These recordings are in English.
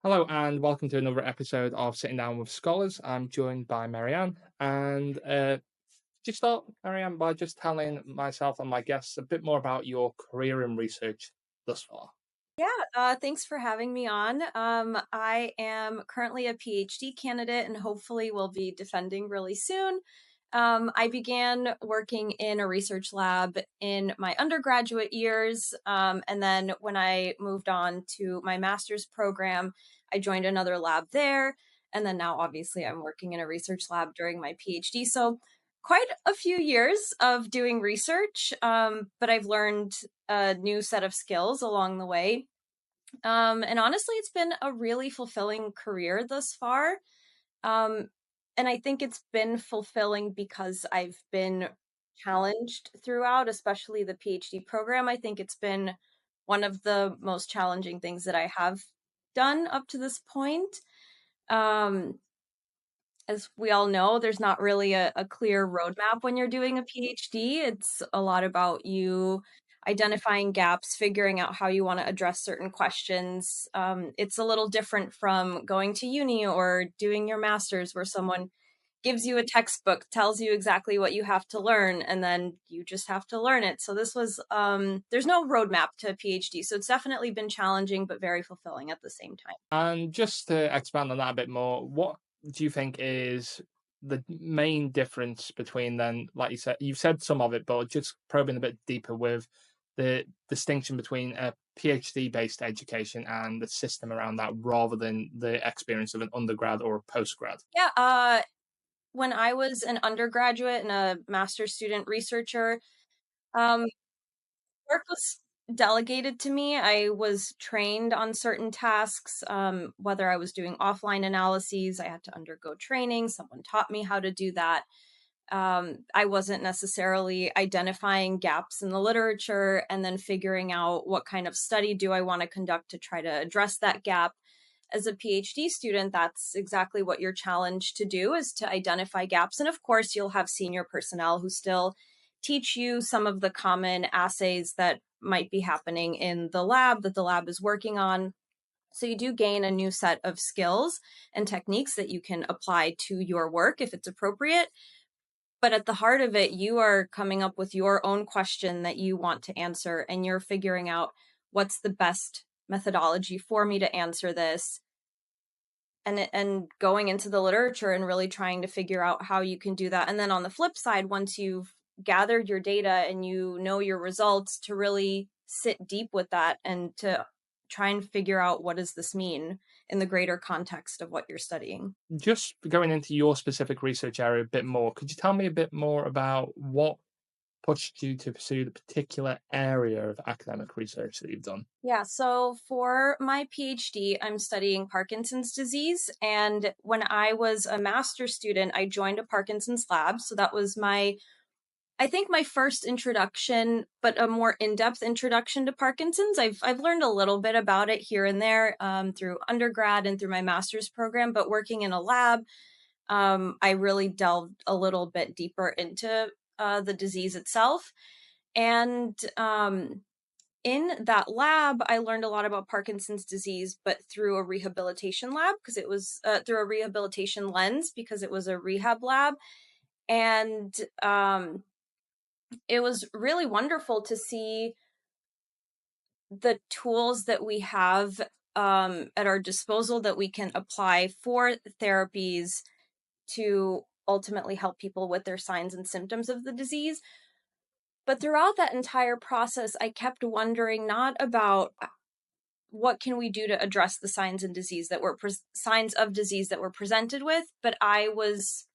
Hello and welcome to another episode of Sitting Down with Scholars. I'm joined by Maryann, and just start, Maryann, by just telling myself and my guests a bit more about your career in research thus far. Thanks for having me on. I am currently a PhD candidate and hopefully will be defending really soon. I began working in a research lab in my undergraduate years. And then when I moved on to my master's program, I joined another lab there. And then now, obviously, I'm working in a research lab during my PhD. So, quite a few years of doing research, but I've learned a new set of skills along the way. And honestly, it's been a really fulfilling career thus far. Um, and I think it's been fulfilling because I've been challenged throughout, especially the PhD program. I think it's been one of the most challenging things that I have done up to this point. Um, as we all know, there's not really a clear roadmap when you're doing a PhD. It's a lot about you identifying gaps, figuring out how you want to address certain questions. It's a little different from going to uni or doing your master's, where someone gives you a textbook, tells you exactly what you have to learn, and then you just have to learn it. So this was, there's no roadmap to a PhD. So it's definitely been challenging, but very fulfilling at the same time. And just to expand on that a bit more, what do you think is the main difference between then, like you've said some of it, but just probing a bit deeper with the distinction between a PhD based education and the system around that rather than the experience of an undergrad or a postgrad? Yeah. When I was an undergraduate and a master's student researcher, um, work was delegated to me. I was trained on certain tasks, whether I was doing offline analyses, I had to undergo training. Someone taught me how to do that. I wasn't necessarily identifying gaps in the literature and then figuring out what kind of study do I want to conduct to try to address that gap. As a PhD student, that's exactly what you're challenged to do, is to identify gaps. And of course, you'll have senior personnel who still teach you some of the common assays that might be happening in the lab that the lab is working on. So you do gain a new set of skills and techniques that you can apply to your work if it's appropriate. But at the heart of it, you are coming up with your own question that you want to answer, and you're figuring out what's the best methodology for me to answer this, and going into the literature and really trying to figure out how you can do that. And then on the flip side, once you've gathered your data and you know your results, to really sit deep with that and to try and figure out, what does this mean in the greater context of what you're studying. Just going into your specific research area a bit more, could you tell me a bit more about what pushed you to pursue the particular area of academic research that you've done? Yeah, so for my PhD, I'm studying Parkinson's disease. And when I was a master's student, I joined a Parkinson's lab. So that was I think my first introduction, but a more in-depth introduction to Parkinson's. I've learned a little bit about it here and there, through undergrad and through my master's program, but working in a lab, I really delved a little bit deeper into the disease itself. And in that lab, I learned a lot about Parkinson's disease, but through a rehabilitation lab, because it was through a rehabilitation lens, because it was a rehab lab. And it was really wonderful to see the tools that we have at our disposal that we can apply for therapies to ultimately help people with their signs and symptoms of the disease. But throughout that entire process, I kept wondering not about what can we do to address the signs and disease that were signs of disease that we're presented with, but I was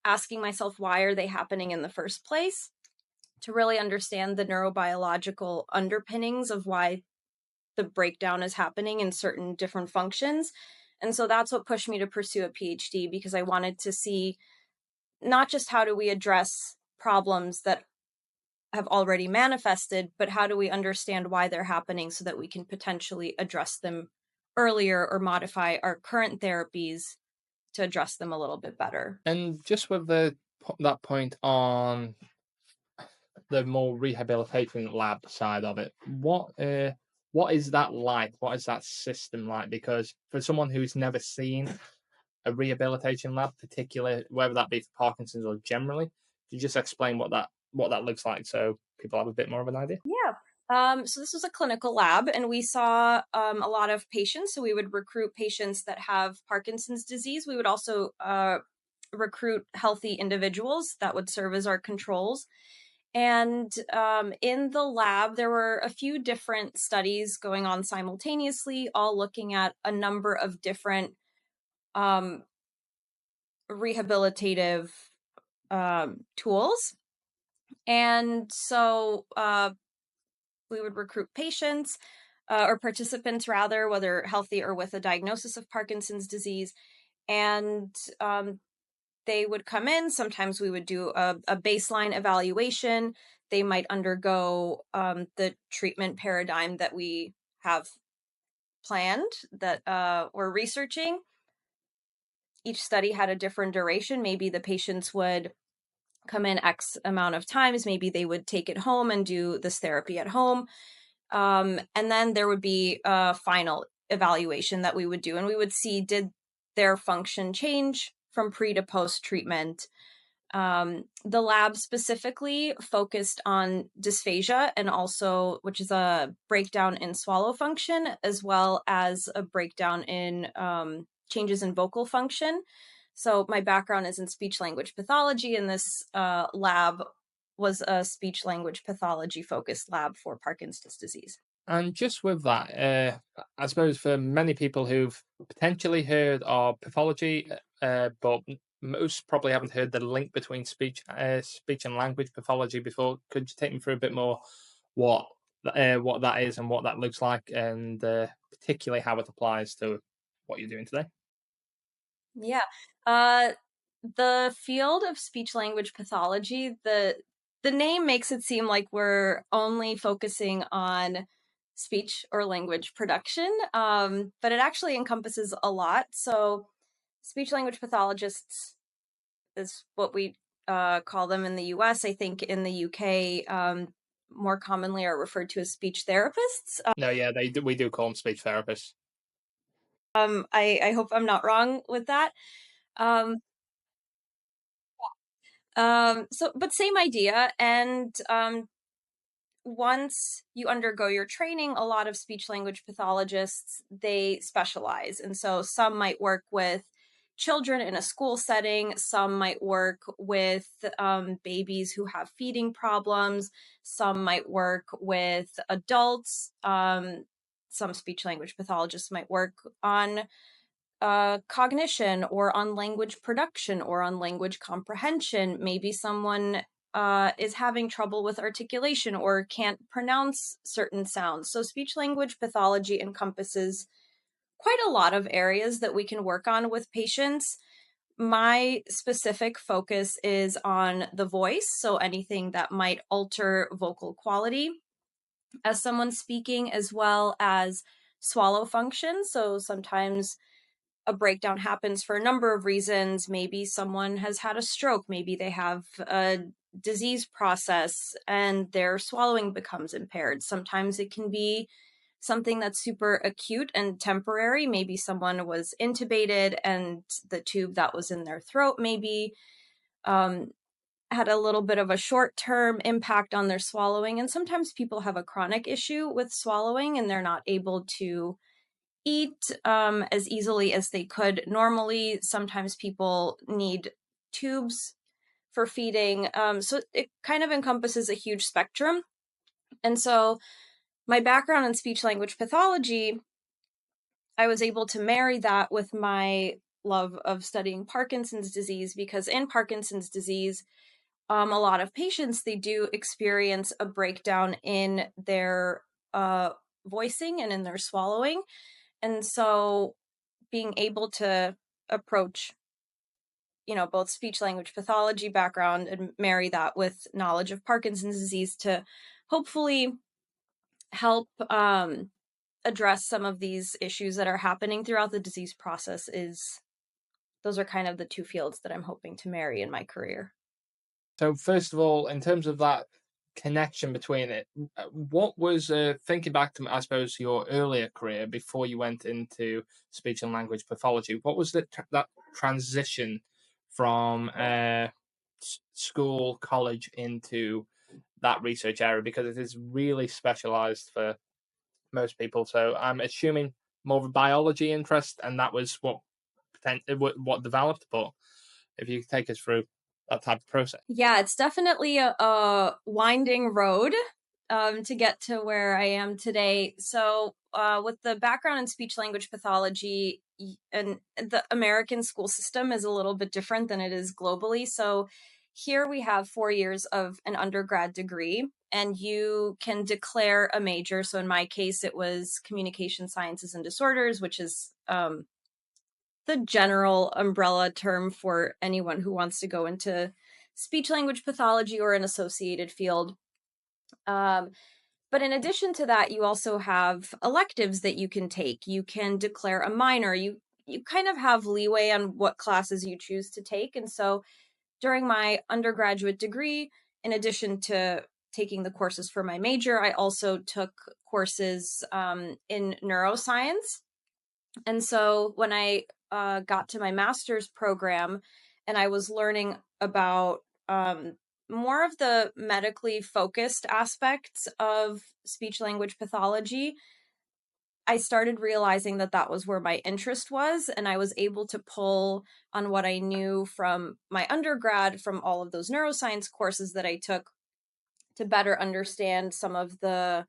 asking myself, why are they happening in the first place? To really understand the neurobiological underpinnings of why the breakdown is happening in certain different functions. And so that's what pushed me to pursue a PhD, because I wanted to see not just how do we address problems that have already manifested, but how do we understand why they're happening so that we can potentially address them earlier or modify our current therapies to address them a little bit better. And just with that point on the more rehabilitation lab side of it, what is that like? What is that system like? Because for someone who's never seen a rehabilitation lab, particularly whether that be for Parkinson's or generally, could you just explain what that looks like so people have a bit more of an idea? Yeah. So this was a clinical lab, and we saw a lot of patients. So we would recruit patients that have Parkinson's disease. We would also recruit healthy individuals that would serve as our controls. And in the lab, there were a few different studies going on simultaneously, all looking at a number of different um, rehabilitative tools. And so we would recruit patients or participants, rather, whether healthy or with a diagnosis of Parkinson's disease. And they would come in. Sometimes we would do a baseline evaluation. They might undergo the treatment paradigm that we have planned, that we're researching. Each study had a different duration. Maybe the patients would come in X amount of times. Maybe they would take it home and do this therapy at home. And then there would be a final evaluation that we would do, and we would see, did their function change from pre to post treatment. The lab specifically focused on dysphagia, and also, which is a breakdown in swallow function, as well as a breakdown in changes in vocal function. So my background is in speech language pathology, and this lab was a speech language pathology focused lab for Parkinson's disease. And just with that, I suppose for many people who've potentially heard of pathology, but most probably haven't heard the link between speech and language pathology before. Could you take me through a bit more what what that is and what that looks like, and particularly how it applies to what you're doing today? Yeah. Uh, the field of speech language pathology, the name makes it seem like we're only focusing on speech or language production, but it actually encompasses a lot. So, speech language pathologists is what we call them in the US. I think in the UK, more commonly are referred to as speech therapists. No, yeah, they do, we do call them speech therapists. I hope I'm not wrong with that. Um, but same idea. And once you undergo your training, a lot of speech language pathologists, they specialize. And so some might work with children in a school setting, some might work with babies who have feeding problems, some might work with adults. Some speech language pathologists might work on cognition or on language production or on language comprehension. Maybe someone is having trouble with articulation or can't pronounce certain sounds. So, speech language pathology encompasses quite a lot of areas that we can work on with patients. My specific focus is on the voice, so anything that might alter vocal quality as someone's speaking, as well as swallow function. So, sometimes a breakdown happens for a number of reasons. Maybe someone has had a stroke, maybe they have a disease process and their swallowing becomes impaired. Sometimes it can be something that's super acute and temporary. Maybe someone was intubated and the tube that was in their throat maybe um, had a little bit of a short term impact on their swallowing. And sometimes people have a chronic issue with swallowing and they're not able to eat as easily as they could normally. Sometimes people need tubes for feeding. So it kind of encompasses a huge spectrum. And so my background in speech language pathology, I was able to marry that with my love of studying Parkinson's disease, because in Parkinson's disease, a lot of patients, they do experience a breakdown in their voicing and in their swallowing. And so being able to approach, both speech language pathology background and marry that with knowledge of Parkinson's disease to hopefully help address some of these issues that are happening throughout the disease process, is those are kind of the two fields that I'm hoping to marry in my career. So first of all, in terms of that connection between it. What was thinking back to, I suppose, your earlier career before you went into speech and language pathology? What was that transition from school, college into that research area? Because it is really specialized for most people. So I'm assuming more of a biology interest, and that was what developed. But if you could take us through that type of process. Yeah, it's definitely a winding road to get to where I am today. So, with the background in speech language pathology, and the American school system is a little bit different than it is globally. So, here we have 4 years of an undergrad degree, and you can declare a major. So, in my case, it was communication sciences and disorders, which is the general umbrella term for anyone who wants to go into speech language pathology or an associated field. Um, but in addition to that, you also have electives that you can take. You can declare a minor. You kind of have leeway on what classes you choose to take. And so during my undergraduate degree, in addition to taking the courses for my major, I also took courses in neuroscience. And so when I got to my master's program and I was learning about more of the medically focused aspects of speech language pathology, I started realizing that that was where my interest was. And I was able to pull on what I knew from my undergrad, from all of those neuroscience courses that I took to better understand some of the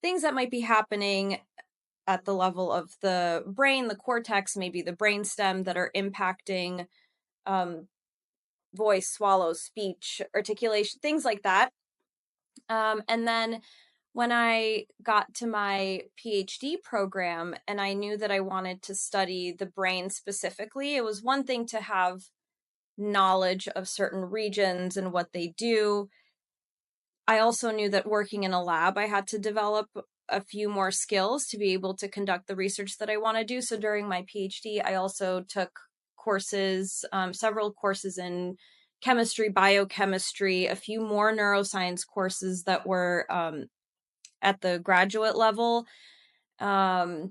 things that might be happening at the level of the brain, the cortex, maybe the brainstem, that are impacting um, voice, swallow, speech, articulation, things like that. And then when I got to my PhD program and I knew that I wanted to study the brain specifically, it was one thing to have knowledge of certain regions and what they do. I also knew that working in a lab, I had to develop a few more skills to be able to conduct the research that I want to do. So during my PhD, I also took courses, several courses in chemistry, biochemistry, a few more neuroscience courses that were at the graduate level. Of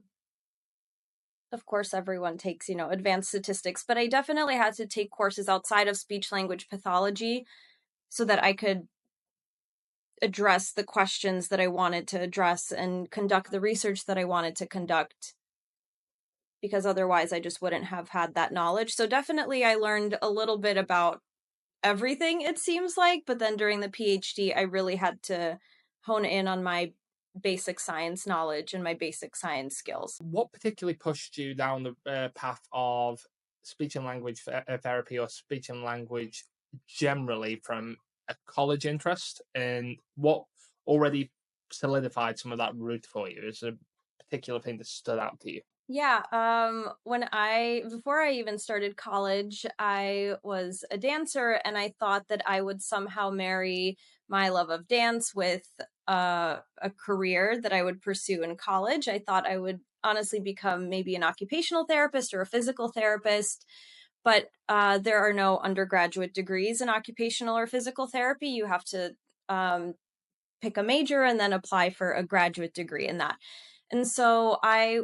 course, everyone takes, advanced statistics, but I definitely had to take courses outside of speech language pathology so that I could address the questions that I wanted to address and conduct the research that I wanted to conduct, because otherwise I just wouldn't have had that knowledge. So definitely I learned a little bit about everything, it seems like, but then during the PhD I really had to hone in on my basic science knowledge and my basic science skills. What particularly pushed you down the path of speech and language therapy, or speech and language generally, from a college interest, and what already solidified some of that route for you? Is there a particular thing that stood out to you? Yeah, before I even started college, I was a dancer and I thought that I would somehow marry my love of dance with a career that I would pursue in college. I thought I would honestly become maybe an occupational therapist or a physical therapist, but there are no undergraduate degrees in occupational or physical therapy. You have to pick a major and then apply for a graduate degree in that. And so I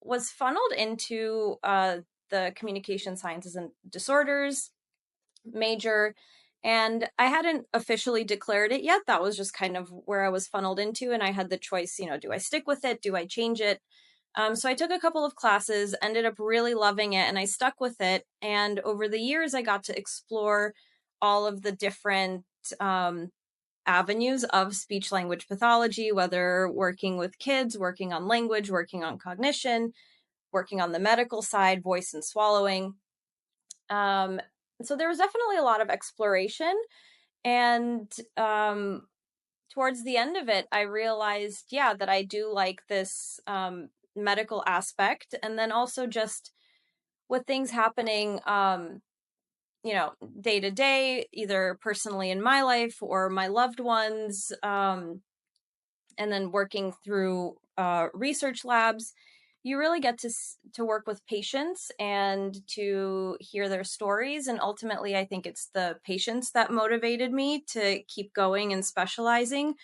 was funneled into the communication sciences and disorders major, and I hadn't officially declared it yet. That was just kind of where I was funneled into, and I had the choice, do I stick with it? Do I change it? So I took a couple of classes, ended up really loving it, and I stuck with it. And over the years, I got to explore all of the different avenues of speech language pathology, whether working with kids, working on language, working on cognition, working on the medical side, voice and swallowing. Um, so there was definitely a lot of exploration. And towards the end of it, I realized, yeah, that I do like this medical aspect. And then also just with things happening, day to day, either personally in my life or my loved ones, and then working through research labs, you really get to work with patients and to hear their stories. And ultimately, I think it's the patients that motivated me to keep going and specializing,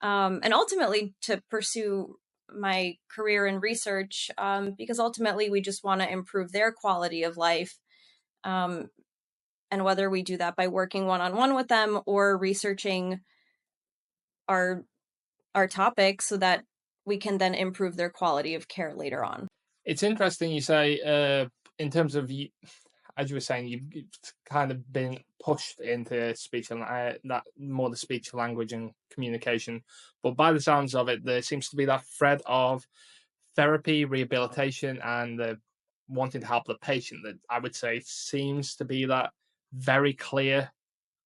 and ultimately to pursue my career in research, because ultimately we just want to improve their quality of life. Um, and whether we do that by working one on one with them or researching our our topics so that we can then improve their quality of care later on. It's interesting you say, in terms of you, as you were saying, you've kind of been pushed into speech and that more the speech, language, and communication. But by the sounds of it, there seems to be that thread of therapy, rehabilitation, and wanting to help the patient that I would say seems to be that very clear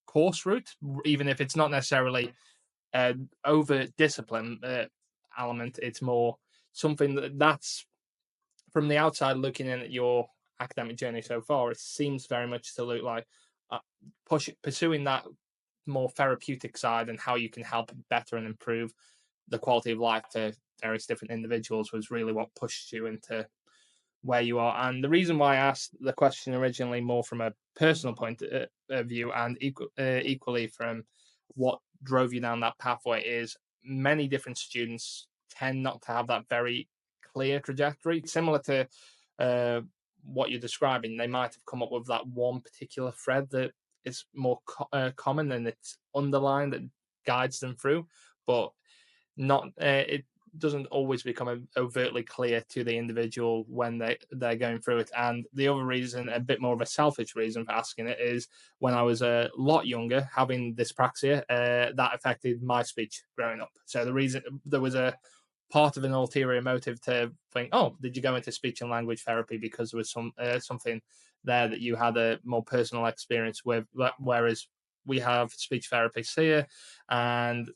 course route, even if it's not necessarily over discipline element. It's more something that's from the outside looking in at your academic journey so far. It seems very much to look like uh, pursuing that more therapeutic side and how you can help better and improve the quality of life to various different individuals was really what pushed you into where you are. And the reason why I asked the question originally more from a personal point of view and equally from what drove you down that pathway is many different students tend not to have that very clear trajectory, similar to uh, what you're describing. They might have come up with that one particular thread that is more common and it's underlined that guides them through, but not it doesn't always become overtly clear to the individual when they're going through it. And the other reason, a bit more of a selfish reason for asking it, is when I was a lot younger, having dyspraxia, that affected my speech growing up. So the reason there was a part of an ulterior motive to think, oh, did you go into speech and language therapy because there was something there that you had a more personal experience with, whereas we have speech therapists here, and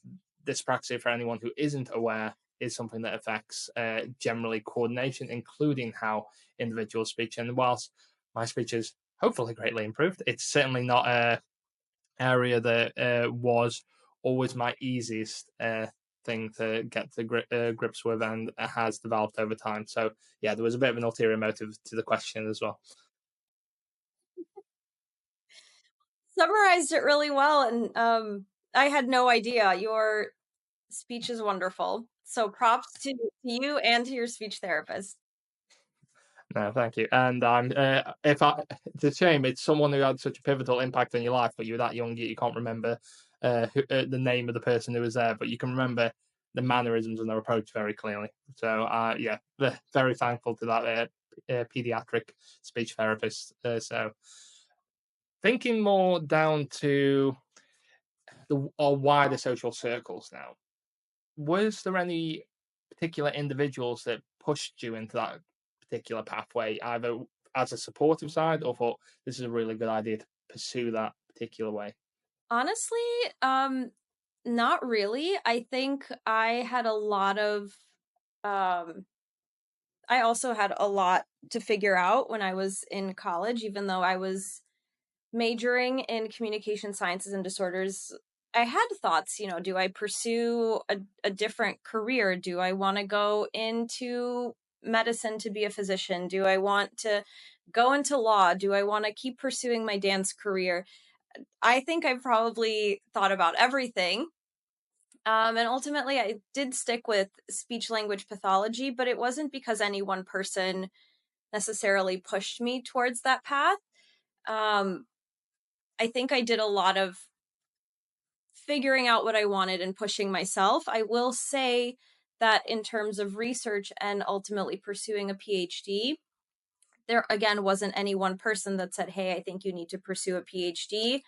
dyspraxia, for anyone who isn't aware, is something that affects generally coordination, including how individuals speak. And whilst my speech is hopefully greatly improved, it's certainly not a area that was always my easiest thing to get to grips with, and has developed over time. So yeah, there was a bit of an ulterior motive to the question as well. Summarized it really well, and I had no idea. Your speech is wonderful. So props to you and to your speech therapist. No, thank you. And I'm if I it's a shame it's someone who had such a pivotal impact on your life, but you're that young you can't remember the name of the person who was there, but you can remember the mannerisms and their approach very clearly. So yeah, very thankful to that pediatric speech therapist. So thinking more down to the our wider social circles now, was there any particular individuals that pushed you into that particular pathway, either as a supportive side or thought this is a really good idea to pursue that particular way? Honestly, not really. I think I had a lot of um I also had a lot to figure out when I was in college, even though I was majoring in communication sciences and disorders. I had thoughts, do I pursue a different career? Do I want to go into medicine to be a physician? Do I want to go into law? Do I want to keep pursuing my dance career? I think I probably thought about everything. And ultimately, I did stick with speech language pathology, but it wasn't because any one person necessarily pushed me towards that path. Um, I think I did a lot of figuring out what I wanted and pushing myself. I will say that in terms of research and ultimately pursuing a PhD, there again wasn't any one person that said, hey, I think you need to pursue a PhD.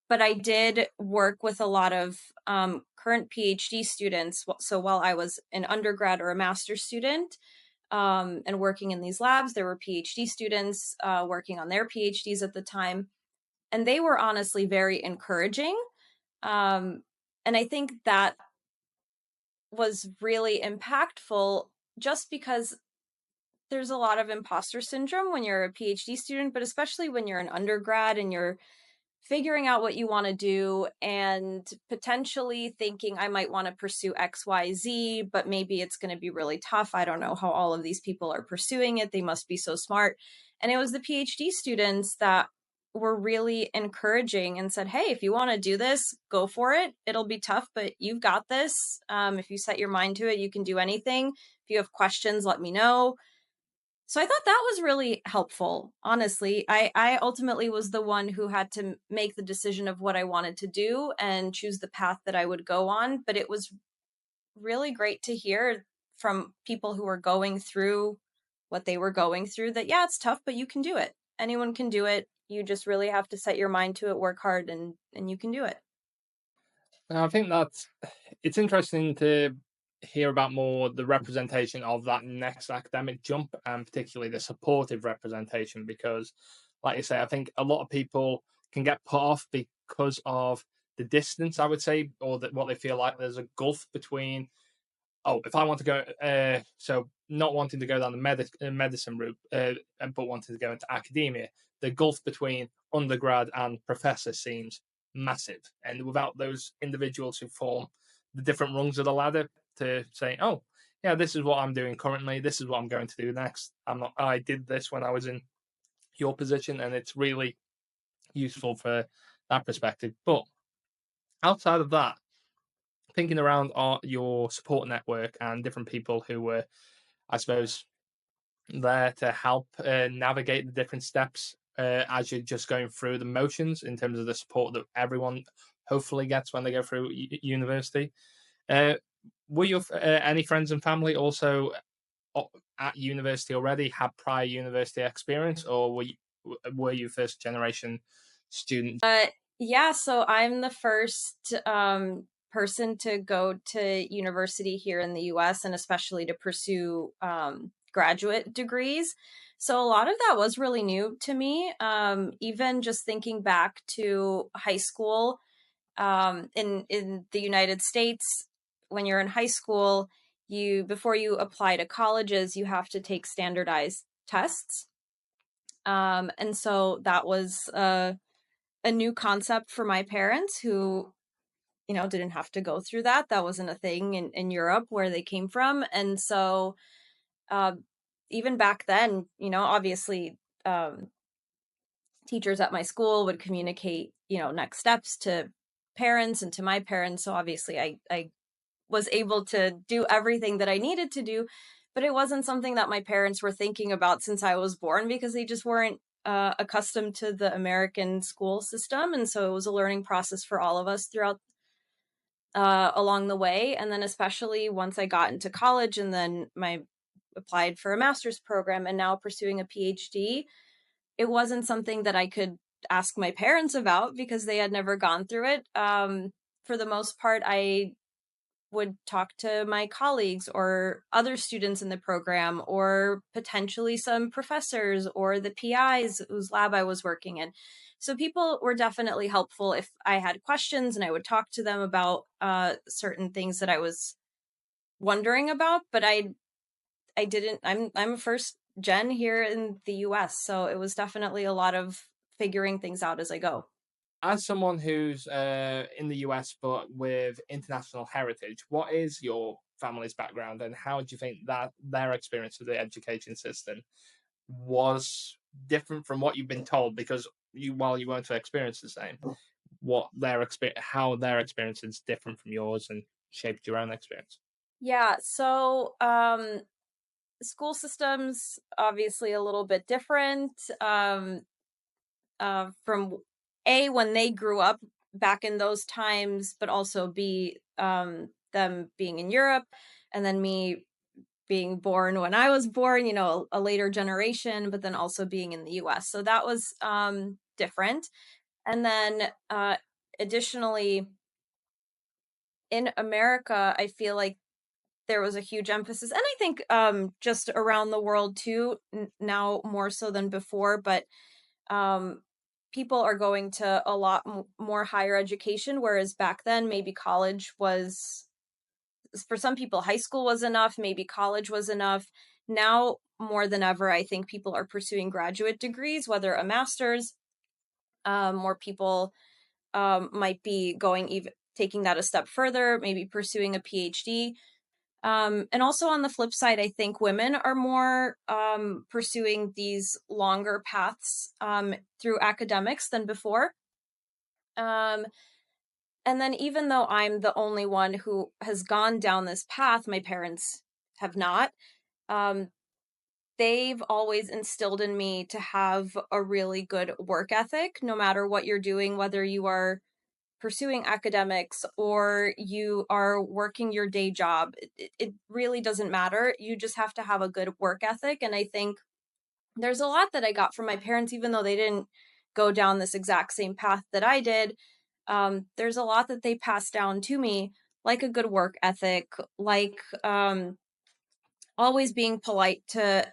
But I did work with a lot of current PhD students. So while I was an undergrad or a master's student, and working in these labs, there were PhD students working on their PhDs at the time. And they were honestly very encouraging. Um, and I think that was really impactful just because there's a lot of imposter syndrome when you're a PhD student, but especially when you're an undergrad and you're figuring out what you want to do and potentially thinking I might want to pursue XYZ, but maybe it's going to be really tough. I don't know how all of these people are pursuing it. They must be so smart. And it was the PhD students that were really encouraging and said, hey, if you want to do this, go for it. It'll be tough, but you've got this. If you set your mind to it, you can do anything. If you have questions, let me know. So I thought that was really helpful. Honestly, I ultimately was the one who had to make the decision of what I wanted to do and choose the path that I would go on. But it was really great to hear from people who were going through what they were going through that, yeah, it's tough, but you can do it. Anyone can do it. You just really have to set your mind to it, work hard, and you can do it. And I think that's it's interesting to hear about more the representation of that next academic jump, and particularly the supportive representation, because, like you say, I think a lot of people can get put off because of the distance, I would say, or that what they feel like there's a gulf between, oh, if I want to go, so not wanting to go down the medicine route, but wanting to go into academia, the gulf between undergrad and professor seems massive. And without those individuals who form the different rungs of the ladder to say, oh, yeah, this is what I'm doing currently, this is what I'm going to do next. I did this when I was in your position, and it's really useful for that perspective. But outside of that, thinking around your support network and different people who were, I suppose, there to help navigate the different steps as you're just going through the motions in terms of the support that everyone hopefully gets when they go through university. Uh, were your any friends and family also at university already, had prior university experience, or were you first generation student? Uh, yeah, so I'm the first person to go to university here in the US and especially to pursue graduate degrees. So a lot of that was really new to me. Even just thinking back to high school in the United States, when you're in high school, you before you apply to colleges, you have to take standardized tests. And so that was a new concept for my parents who, didn't have to go through that. That wasn't a thing in Europe where they came from. And so, uh, even back then, obviously, um, teachers at my school would communicate, next steps to parents and to my parents. So obviously I was able to do everything that I needed to do, but it wasn't something that my parents were thinking about since I was born because they just weren't accustomed to the American school system. And so it was a learning process for all of us throughout along the way. And then, especially once I got into college and then my applied for a master's program and now pursuing a PhD, it wasn't something that I could ask my parents about because they had never gone through it. For the most part, I would talk to my colleagues or other students in the program or potentially some professors or the PIs whose lab I was working in. So people were definitely helpful if I had questions, and I would talk to them about certain things that I was wondering about, but I didn't I'm a first gen here in the US, so it was definitely a lot of figuring things out as I go. As someone who's in the US but with international heritage, what is your family's background, and how do you think that their experience of the education system was different from what you've been told? Because while you weren't to experience the same, how their experience is different from yours and shaped your own experience. Yeah, so school systems obviously a little bit different from A, when they grew up back in those times, but also B, them being in Europe, and then me being born when I was born, a later generation, but then also being in the US. So that was different. And then additionally, in America, I feel like there was a huge emphasis, and I think just around the world too, now more so than before, but um, people are going to a lot more higher education, whereas back then maybe college was, for some people, high school was enough, maybe college was enough. Now more than ever, I think people are pursuing graduate degrees, whether a master's More people might be going even taking that a step further, maybe pursuing a PhD. And also on the flip side, I think women are more pursuing these longer paths through academics than before. Um, and then, even though I'm the only one who has gone down this path, my parents have not. Um, they've always instilled in me to have a really good work ethic, no matter what you're doing, whether you are pursuing academics or you are working your day job. It really doesn't matter. You just have to have a good work ethic. And I think there's a lot that I got from my parents, even though they didn't go down this exact same path that I did. There's a lot that they passed down to me, like a good work ethic, like always being polite to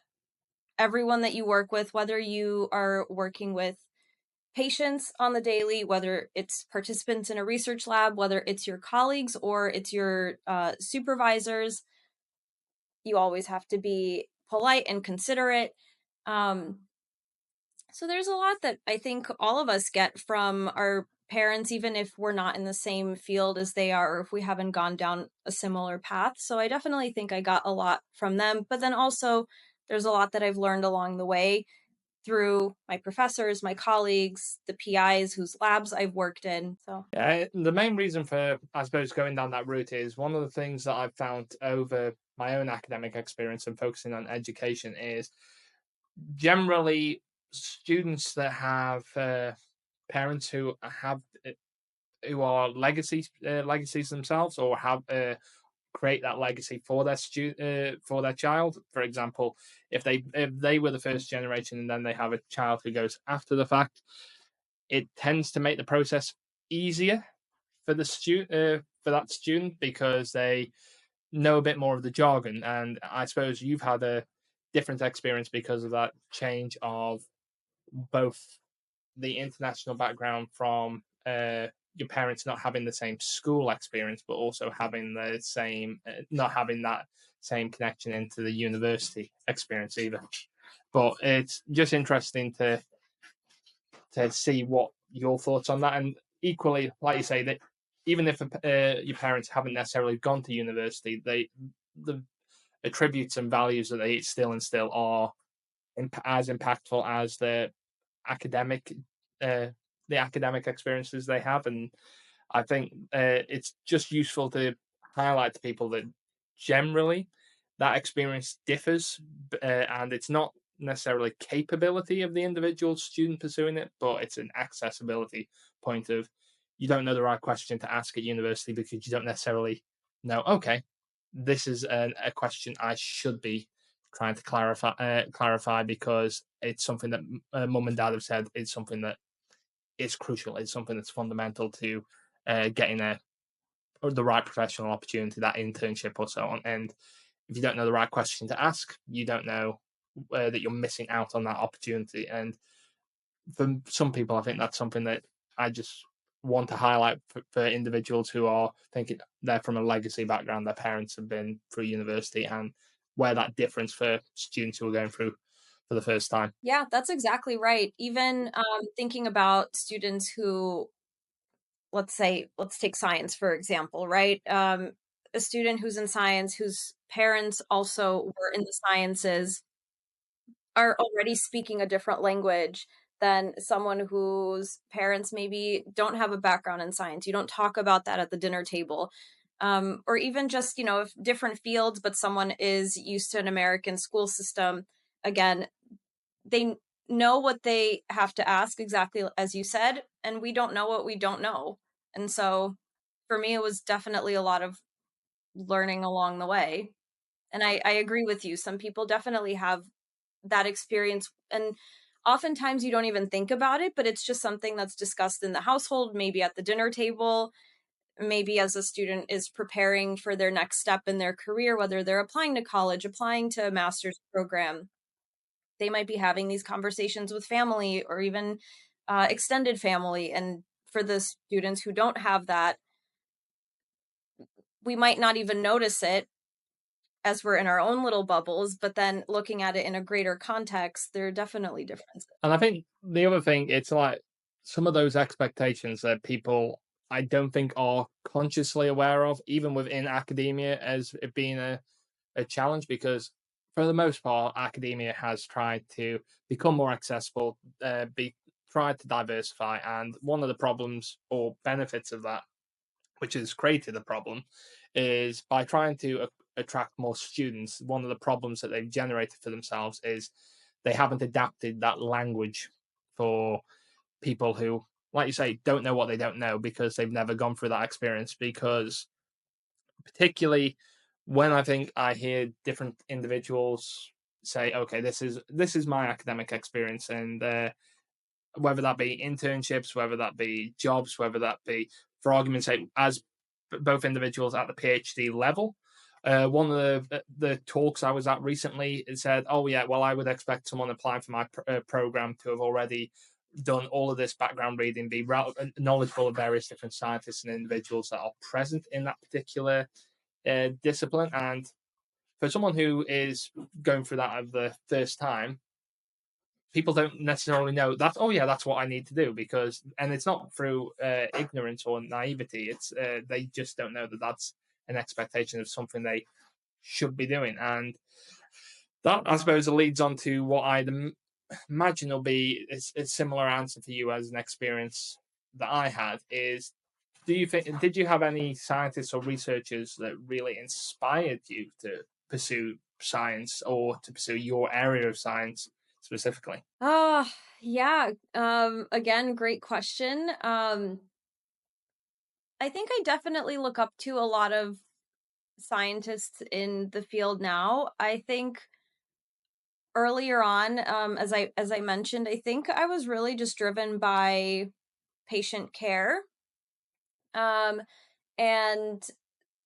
everyone that you work with, whether you are working with patients on the daily, whether it's participants in a research lab, whether it's your colleagues or it's your supervisors. You always have to be polite and considerate. Um, so there's a lot that I think all of us get from our parents, even if we're not in the same field as they are, or if we haven't gone down a similar path. So I definitely think I got a lot from them. But then also, there's a lot that I've learned along the way through my professors, my colleagues, the PIs whose labs I've worked in. So, Yeah, the main reason for, I suppose, going down that route is one of the things that I've found over my own academic experience and focusing on education is generally students that have parents who have who are legacies themselves or have create that legacy for their for their child. For example, if they were the first generation and then they have a child who goes after the fact, it tends to make the process easier for the student for that student because they know a bit more of the jargon. And I suppose you've had a different experience because of that change of both the international background from your parents not having the same school experience, but also having the same, not having that same connection into the university experience either. But it's just interesting to see what your thoughts on that, and equally, like you say, that even if your parents haven't necessarily gone to university, the attributes and values that they still instill are as impactful as academic uh, the academic experiences they have. And I think it's just useful to highlight to people that generally that experience differs, and it's not necessarily capability of the individual student pursuing it, but it's an accessibility point of you don't know the right question to ask at university because you don't necessarily know. Okay, this is a question I should be trying to clarify because it's something that mum and dad have said. It's something that is crucial. It's something that's fundamental to getting or the right professional opportunity, that internship or so on. And if you don't know the right question to ask, you don't know that you're missing out on that opportunity. And for some people, I think that's something that I just want to highlight for individuals who are thinking they're from a legacy background, their parents have been through university, and where that difference for students who are going through for the first time. yeah, that's exactly right. Even thinking about students who, let's say, let's take science, for example, right? A student who's in science, whose parents also were in the sciences, are already speaking a different language than someone whose parents maybe don't have a background in science. You don't talk about that at the dinner table. Or even just, if different fields, but someone is used to an American school system. Again, they know what they have to ask, exactly as you said, and we don't know what we don't know. And so for me, it was definitely a lot of learning along the way. And I agree with you. Some people definitely have that experience. And oftentimes you don't even think about it, but it's just something that's discussed in the household, maybe at the dinner table, maybe as a student is preparing for their next step in their career, whether they're applying to college, applying to a master's program. They might be having these conversations with family or even extended family. And for the students who don't have that, we might not even notice it as we're in our own little bubbles, but then looking at it in a greater context, there are definitely differences. And I think the other thing, it's like some of those expectations that people I don't think are consciously aware of, even within academia, as it being a challenge because for the most part, academia has tried to become more accessible, be tried to diversify, and one of the problems or benefits of that, which has created a problem, is by trying to attract more students. One of the problems that they've generated for themselves is they haven't adapted that language for people who, like you say, don't know what they don't know because they've never gone through that experience. Because particularly when I think I hear different individuals say, "Okay, this is my academic experience," and whether that be internships, whether that be jobs, whether that be, for argument's sake, as both individuals at the PhD level. One of the talks I was at recently it said, "Oh yeah, well I would expect someone applying for my program to have already done all of this background reading, be knowledgeable of various different scientists and individuals that are present in that particular discipline." And for someone who is going through that at the first time, people don't necessarily know that. Oh yeah, that's what I need to do because, and it's not through ignorance or naivety. It's they just don't know that that's an expectation of something they should be doing, and that I suppose leads on to what I'd imagine will be a similar answer for you as an experience that I had is. Do you think? Did you have any scientists or researchers that really inspired you to pursue science or to pursue your area of science specifically? Yeah. Again, great question. I think I definitely look up to a lot of scientists in the field now. I think earlier on, as I mentioned, I think I was really just driven by patient care. Um, and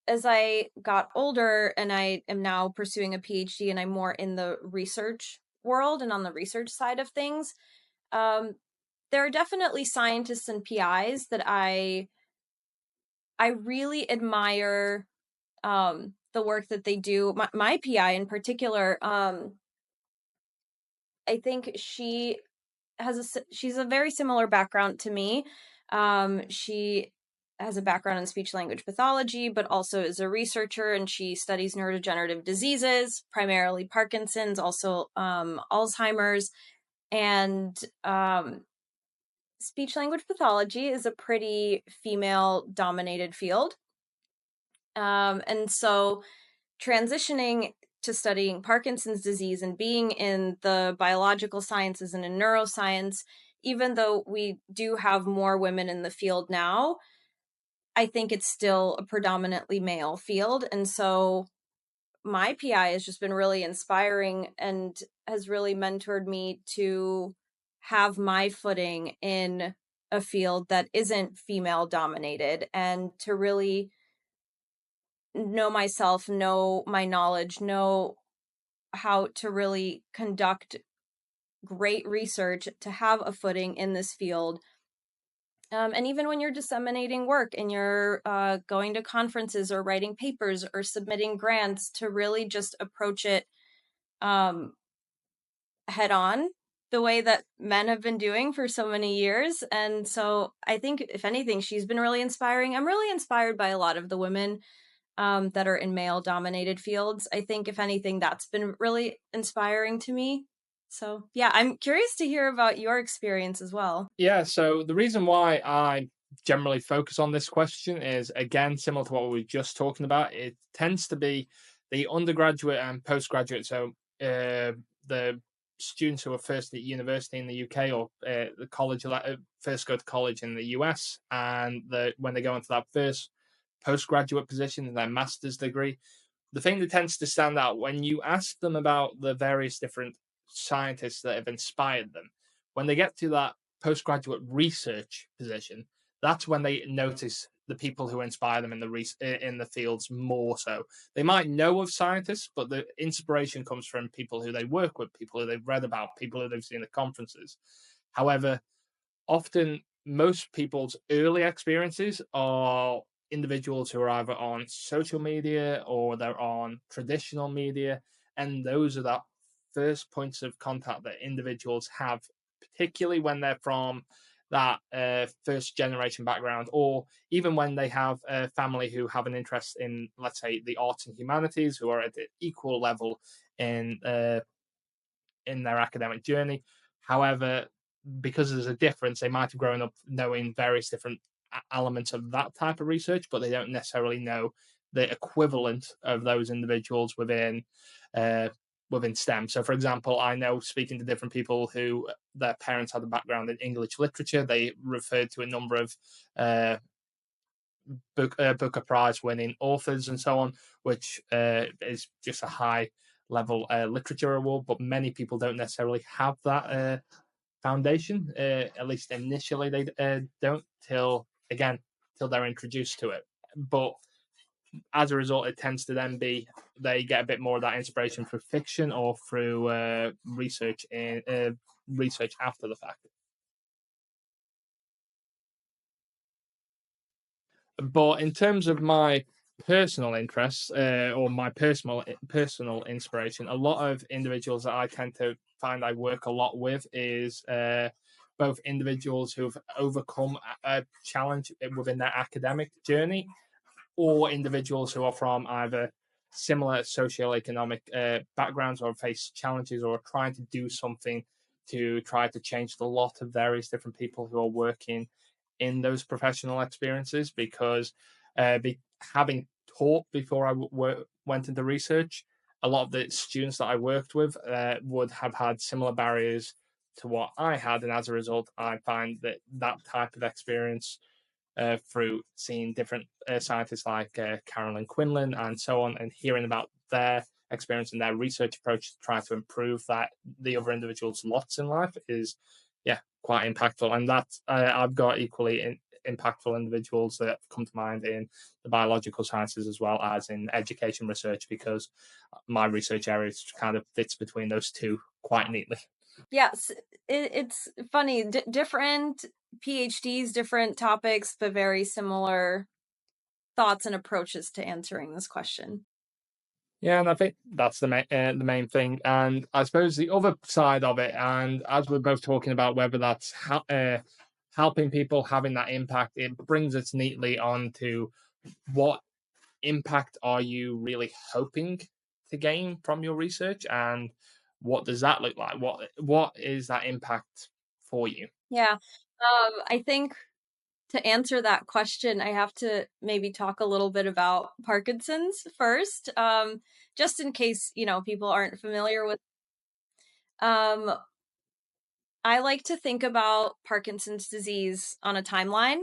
as I got older and I am now pursuing a PhD and I'm more in the research world and on the research side of things, um, there are definitely scientists and PIs that I really admire the work that they do. My PI in particular, I think she's a very similar background to me. She has a background in speech language pathology, but also is a researcher, and she studies neurodegenerative diseases, primarily Parkinson's, also Alzheimer's, and speech language pathology is a pretty female dominated field. And so transitioning to studying Parkinson's disease and being in the biological sciences and in neuroscience, even though we do have more women in the field now, I think it's still a predominantly male field. And so my PI has just been really inspiring and has really mentored me to have my footing in a field that isn't female dominated and to really know myself, know my knowledge, know how to really conduct great research to have a footing in this field. And even when you're disseminating work and you're going to conferences or writing papers or submitting grants, to really just approach it um, head on the way that men have been doing for so many years. And so I think, if anything, she's been really inspiring. I'm really inspired by a lot of the women that are in male dominated fields. I think, if anything, that's been really inspiring to me. So, yeah, I'm curious to hear about your experience as well. Yeah, so the reason why I generally focus on this question is again similar to what we were just talking about. It tends to be the undergraduate and postgraduate. So the students who are first at university in the UK or the college first go to college in the US, and when they go into that first postgraduate position in their master's degree, the thing that tends to stand out when you ask them about the various different scientists that have inspired them, when they get to that postgraduate research position, that's when they notice the people who inspire them in in the fields more so. They might know of scientists, but the inspiration comes from people who they work with, people who they've read about, people who they've seen at conferences. However, often most people's early experiences are individuals who are either on social media or they're on traditional media, and those are the first points of contact that individuals have, particularly when they're from that first generation background, or even when they have a family who have an interest in, let's say, the arts and humanities, who are at the equal level in their academic journey. However, because there's a difference, they might have grown up knowing various different elements of that type of research, but they don't necessarily know the equivalent of those individuals uh, within STEM. So, for example, I know, speaking to different people who their parents had a background in English literature, they referred to a number of uh, Booker Prize winning authors and so on, which is just a high level literature award. But many people don't necessarily have that foundation. At least initially, they don't till they're introduced to it. But as a result, it tends to then be they get a bit more of that inspiration through fiction or through research after the fact. But in terms of my personal interests or my personal inspiration, a lot of individuals that I tend to find I work a lot with is both individuals who've overcome a challenge within their academic journey, or individuals who are from either similar socioeconomic backgrounds or face challenges or are trying to do something to try to change the lot of various different people who are working in those professional experiences. Because having taught before I went into research, a lot of the students that I worked with would have had similar barriers to what I had, and as a result, I find that that type of experience through seeing different scientists like Carolyn Quinlan and so on, and hearing about their experience and their research approach to try to improve that the other individuals' lots in life is, yeah, quite impactful. And that I've got equally impactful individuals that come to mind in the biological sciences as well as in education research, because my research area kind of fits between those two quite neatly. Yes, it's funny. Different PhDs, different topics, but very similar thoughts and approaches to answering this question. Yeah, and I think that's the main thing. And I suppose the other side of it, and as we're both talking about whether that's helping people, having that impact, it brings us neatly on to what impact are you really hoping to gain from your research, and what does that look like? What is that impact for you? Yeah. I think to answer that question, I have to maybe talk a little bit about Parkinson's first, just in case, people aren't familiar with. Um, I like to think about Parkinson's disease on a timeline.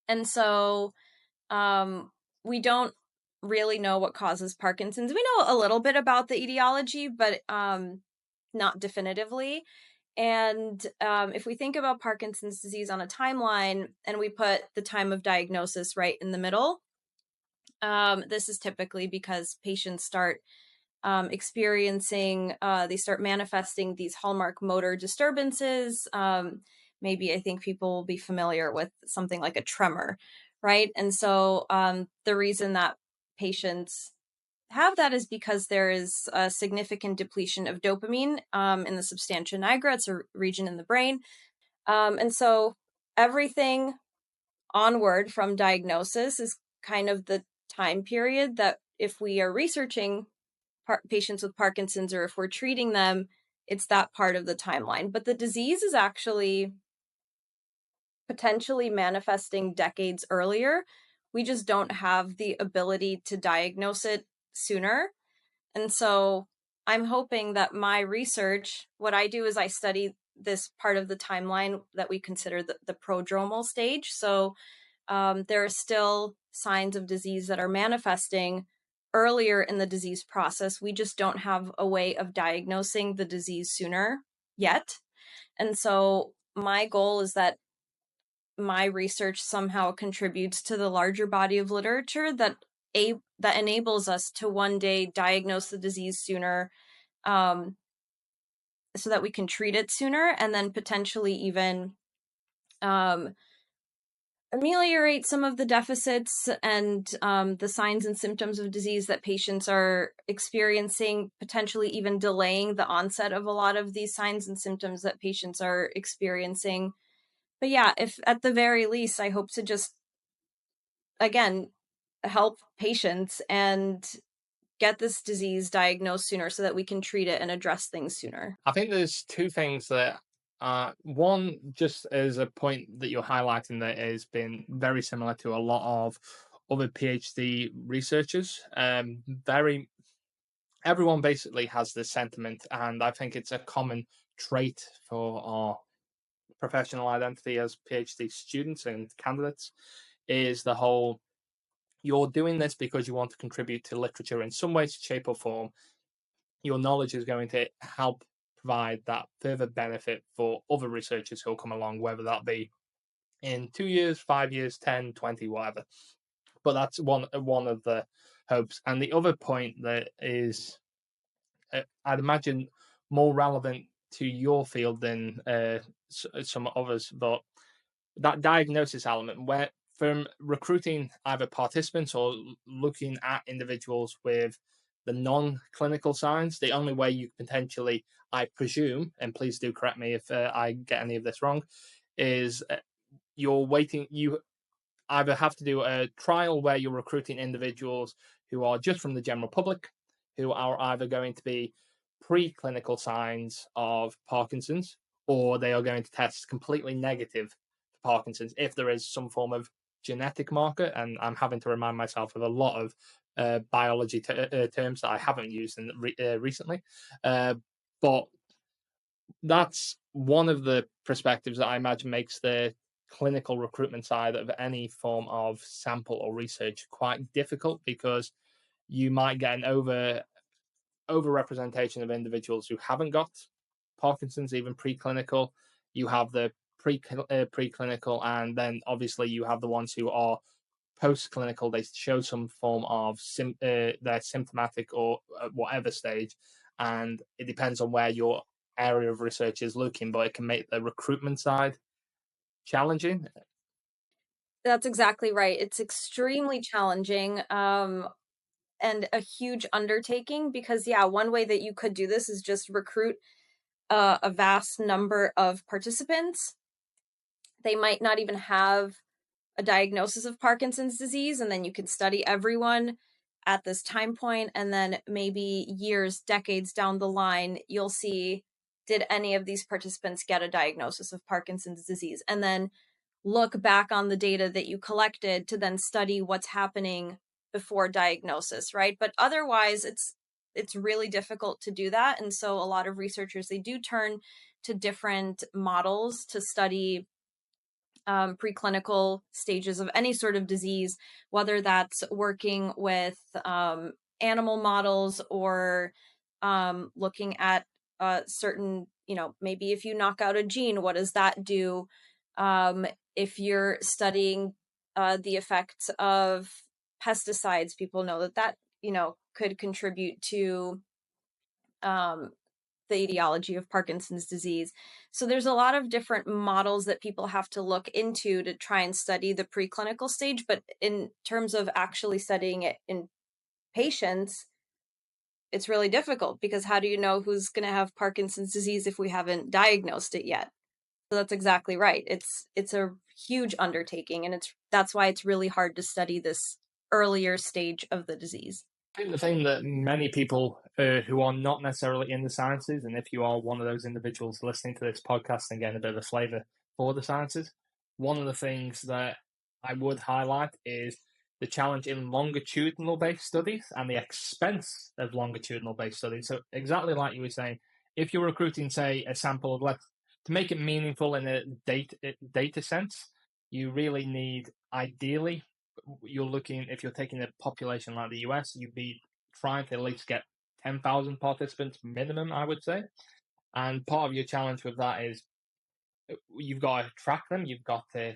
And so um, we don't really know what causes Parkinson's. We know a little bit about the etiology, but not definitively. And if we think about Parkinson's disease on a timeline and we put the time of diagnosis right in the middle, this is typically because patients start experiencing, they start manifesting these hallmark motor disturbances. Maybe I think people will be familiar with something like a tremor, right? And so the reason that patients have that is because there is a significant depletion of dopamine in the substantia nigra. It's a region in the brain. And so everything onward from diagnosis is kind of the time period that if we are researching patients with Parkinson's or if we're treating them, it's that part of the timeline. But the disease is actually potentially manifesting decades earlier. We just don't have the ability to diagnose it sooner. And so I'm hoping that my research, what I do is I study this part of the timeline that we consider the prodromal stage. So there are still signs of disease that are manifesting earlier in the disease process. We just don't have a way of diagnosing the disease sooner yet. And so my goal is that my research somehow contributes to the larger body of literature that enables us to one day diagnose the disease sooner, so that we can treat it sooner, and then potentially even ameliorate some of the deficits and the signs and symptoms of disease that patients are experiencing, potentially even delaying the onset of a lot of these signs and symptoms that patients are experiencing. But yeah, if at the very least, I hope to just, again, help patients and get this disease diagnosed sooner so that we can treat it and address things sooner. I think there's two things that one, just as a point that you're highlighting that has been very similar to a lot of other PhD researchers. Very everyone basically has this sentiment, and I think it's a common trait for our professional identity as PhD students and candidates, is the whole you're doing this because you want to contribute to literature in some way, shape, or form. Your knowledge is going to help provide that further benefit for other researchers who'll come along, whether that be in 2 years, 5 years, 10, 20, whatever. But that's one of the hopes. And the other point that is, I'd imagine, more relevant to your field than some others, but that diagnosis element, where from recruiting either participants or looking at individuals with the non-clinical signs, the only way you potentially, I presume, and please do correct me if I get any of this wrong, is you either have to do a trial where you're recruiting individuals who are just from the general public, who are either going to be preclinical signs of Parkinson's, or they are going to test completely negative for Parkinson's if there is some form of genetic marker. And I'm having to remind myself of a lot of biology terms that I haven't used recently. But that's one of the perspectives that I imagine makes the clinical recruitment side of any form of sample or research quite difficult, because you might get an overrepresentation of individuals who haven't got Parkinson's, even preclinical. You have the preclinical, and then obviously you have the ones who are post-clinical. They show some form of they're symptomatic or at whatever stage, and it depends on where your area of research is looking, but it can make the recruitment side challenging. That's exactly right. It's extremely challenging, and a huge undertaking because, yeah, one way that you could do this is just recruit a vast number of participants. They might not even have a diagnosis of Parkinson's disease, and then you can study everyone at this time point, and then maybe years, decades down the line, you'll see, did any of these participants get a diagnosis of Parkinson's disease? And then look back on the data that you collected to then study what's happening before diagnosis, right? But otherwise, it's really difficult to do that. And so a lot of researchers, they do turn to different models to study preclinical stages of any sort of disease, whether that's working with animal models or looking at certain, maybe if you knock out a gene, what does that do? If you're studying the effects of pesticides, people know that could contribute to um, the etiology of Parkinson's disease. So there's a lot of different models that people have to look into to try and study the preclinical stage, but in terms of actually studying it in patients, it's really difficult because how do you know who's going to have Parkinson's disease if we haven't diagnosed it yet? So that's exactly right. It's a huge undertaking, and that's why it's really hard to study this earlier stage of the disease. I think the thing that many people who are not necessarily in the sciences, and if you are one of those individuals listening to this podcast and getting a bit of a flavor for the sciences, one of the things that I would highlight is the challenge in longitudinal based studies and the expense of longitudinal based studies. So, exactly like you were saying, if you're recruiting, say, a sample of, let's, to make it meaningful in a data sense, you really need, ideally, you're looking, if you're taking a population like the US, you'd be trying to at least get 10,000 participants minimum, I would say. And part of your challenge with that is you've got to track them, you've got to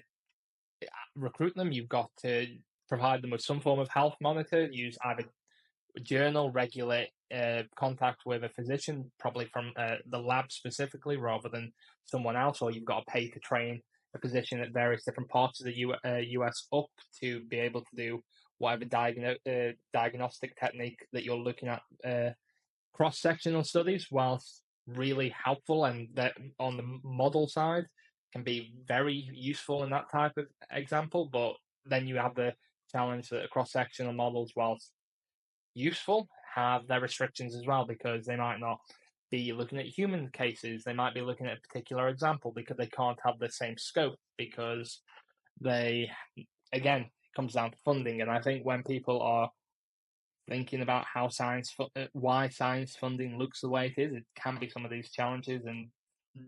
recruit them, you've got to provide them with some form of health monitor, use either journal, regular contact with a physician, probably from the lab specifically, rather than someone else, or you've got to pay to train a physician at various different parts of the US up to be able to do whatever diagnostic technique that you're looking at. Cross sectional studies, whilst really helpful and that on the model side, can be very useful in that type of example, but then you have the challenge that cross-sectional models, whilst useful, have their restrictions as well, because they might not be looking at human cases. They might be looking at a particular example because they can't have the same scope, because they, again, it comes down to funding. And I think when people are thinking about how why science funding looks the way it is, it can be some of these challenges, and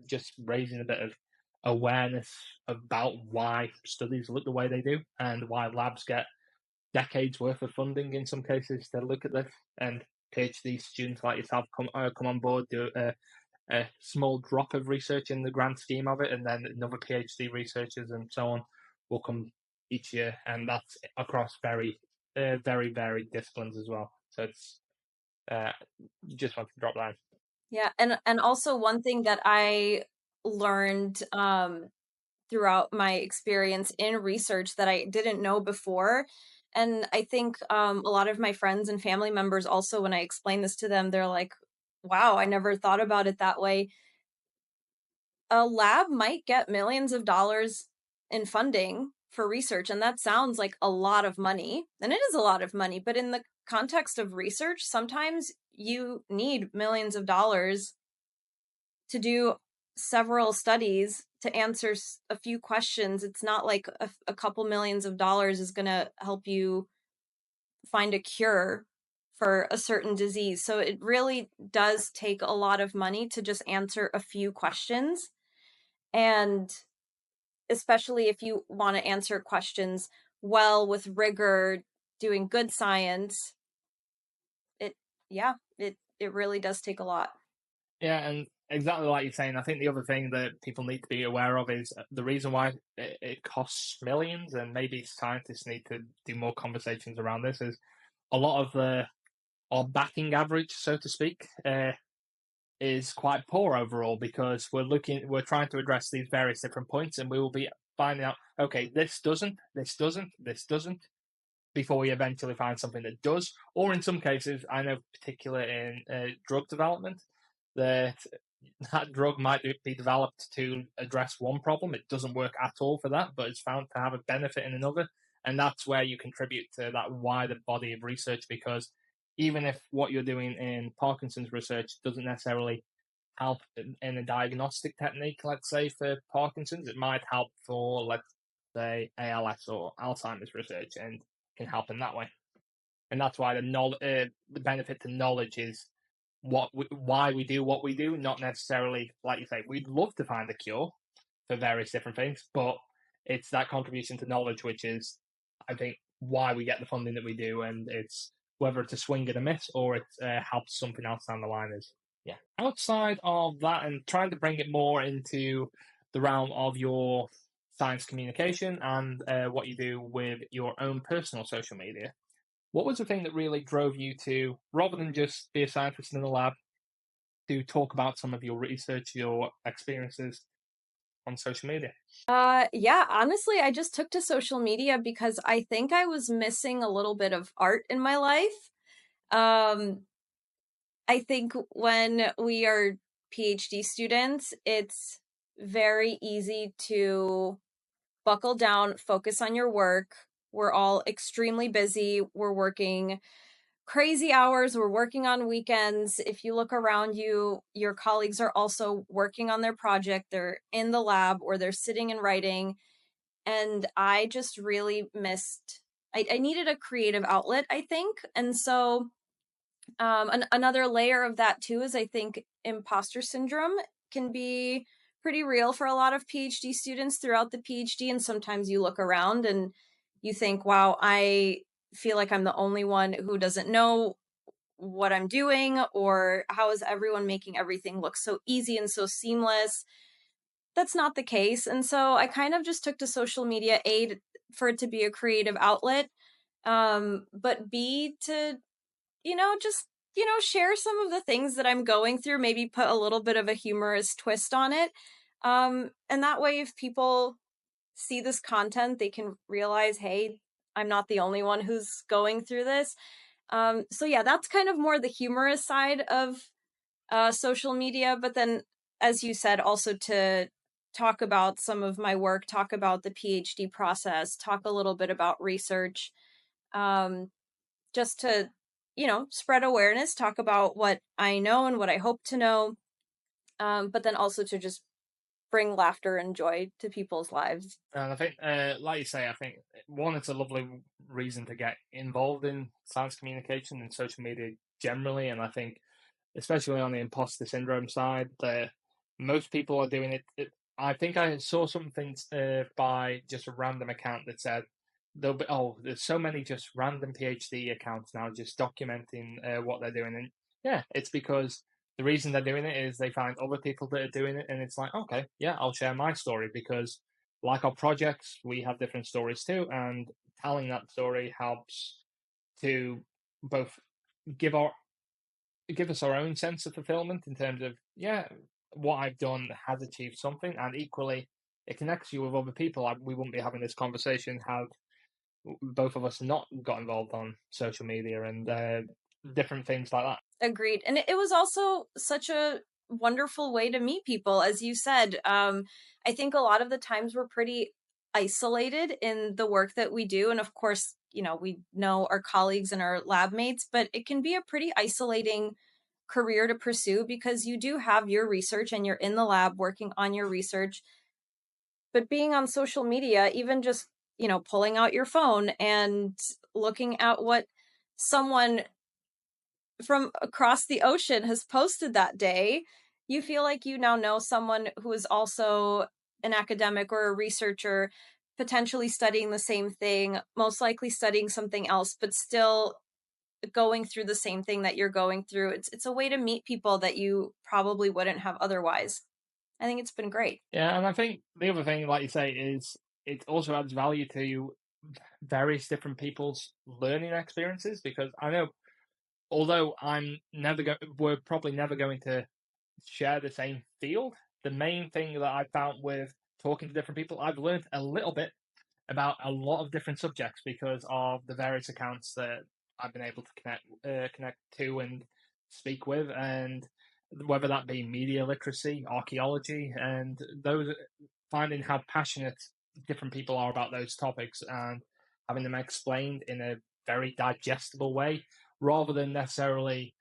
just raising a bit of awareness about why studies look the way they do and why labs get decades worth of funding in some cases to look at this. And PhD students like yourself come on board, do a small drop of research in the grand scheme of it, and then another PhD researchers and so on will come each year, and that's across very varied disciplines as well. So it's uh, just want to drop that. Yeah, and also one thing that I learned throughout my experience in research that I didn't know before, and I think a lot of my friends and family members also, when I explain this to them, they're like, "Wow, I never thought about it that way." A lab might get millions of dollars in funding for research, and that sounds like a lot of money, and it is a lot of money, but in the context of research, sometimes you need millions of dollars to do several studies to answer a few questions. It's not like a couple millions of dollars is going to help you find a cure for a certain disease. So it really does take a lot of money to just answer a few questions. And especially if you want to answer questions well with rigor, doing good science, it yeah, it really does take a lot. Yeah, and exactly like you're saying, I think the other thing that people need to be aware of is the reason why it costs millions, and maybe scientists need to do more conversations around this, is a lot of our batting average, so to speak, is quite poor overall, because we're trying to address these various different points, and we will be finding out, okay, this doesn't, before we eventually find something that does. Or in some cases, I know particular in drug development, that that drug might be developed to address one problem. It doesn't work at all for that, but it's found to have a benefit in another. And that's where you contribute to that wider body of research, because even if what you're doing in Parkinson's research doesn't necessarily help in a diagnostic technique, let's say for Parkinson's, it might help for, let's say, ALS or Alzheimer's research, and can help in that way. And that's why the benefit to knowledge is why we do what we do, not necessarily, like you say, we'd love to find a cure for various different things, but it's that contribution to knowledge which is, I think, why we get the funding that we do, and it's whether it's a swing and a miss or it helps something else down the line is, yeah. Outside of that, and trying to bring it more into the realm of your science communication and what you do with your own personal social media, what was the thing that really drove you to, rather than just be a scientist in the lab, to talk about some of your research, your experiences on social media? Yeah, honestly, I just took to social media because I think I was missing a little bit of art in my life. Um, I think when we are PhD students, it's very easy to buckle down, focus on your work. We're all extremely busy. We're working crazy hours. We're working on weekends. If you look around you, your colleagues are also working on their project. They're in the lab or they're sitting and writing. And I just really missed, I needed a creative outlet, I think. And so another layer of that too is I think imposter syndrome can be pretty real for a lot of PhD students throughout the PhD. And sometimes you look around and you think, wow, I feel like I'm the only one who doesn't know what I'm doing, or how is everyone making everything look so easy and so seamless? That's not the case. And so I kind of just took to social media, A, for it to be a creative outlet, but B, to, just, share some of the things that I'm going through, maybe put a little bit of a humorous twist on it. And that way, if people see this content, they can realize, hey, I'm not the only one who's going through this. So yeah, that's kind of more the humorous side of social media. But then, as you said, also to talk about some of my work, talk about the PhD process, talk a little bit about research, um, just to, spread awareness, talk about what I know and what I hope to know, but then also to just bring laughter and joy to people's lives. And I think, like you say, I think one, it's a lovely reason to get involved in science communication and social media generally. And I think, especially on the imposter syndrome side, most people are doing it. I think I saw something by just a random account that said there'll be there's so many just random PhD accounts now just documenting what they're doing, and yeah, it's because the reason they're doing it is they find other people that are doing it, and it's like, okay, yeah, I'll share my story because, like our projects, we have different stories too, and telling that story helps to both give our give us our own sense of fulfillment in terms of, yeah, what I've done has achieved something, and equally, it connects you with other people. We wouldn't be having this conversation had both of us not got involved on social media and different things like that. Agreed. And it was also such a wonderful way to meet people. As you said, I think a lot of the times we're pretty isolated in the work that we do. And of course, we know our colleagues and our lab mates, but it can be a pretty isolating career to pursue because you do have your research and you're in the lab working on your research. But being on social media, even just, pulling out your phone and looking at what someone from across the ocean has posted that day, you feel like you now know someone who is also an academic or a researcher, potentially studying the same thing, most likely studying something else, but still going through the same thing that you're going through. It's a way to meet people that you probably wouldn't have otherwise. I think it's been great. Yeah, and I think the other thing, like you say, is it also adds value to various different people's learning experiences because I know, although we're probably never going to share the same field. The main thing that I found with talking to different people, I've learned a little bit about a lot of different subjects because of the various accounts that I've been able to connect to and speak with, and whether that be media literacy, archaeology, and those finding how passionate different people are about those topics and having them explained in a very digestible way rather than necessarily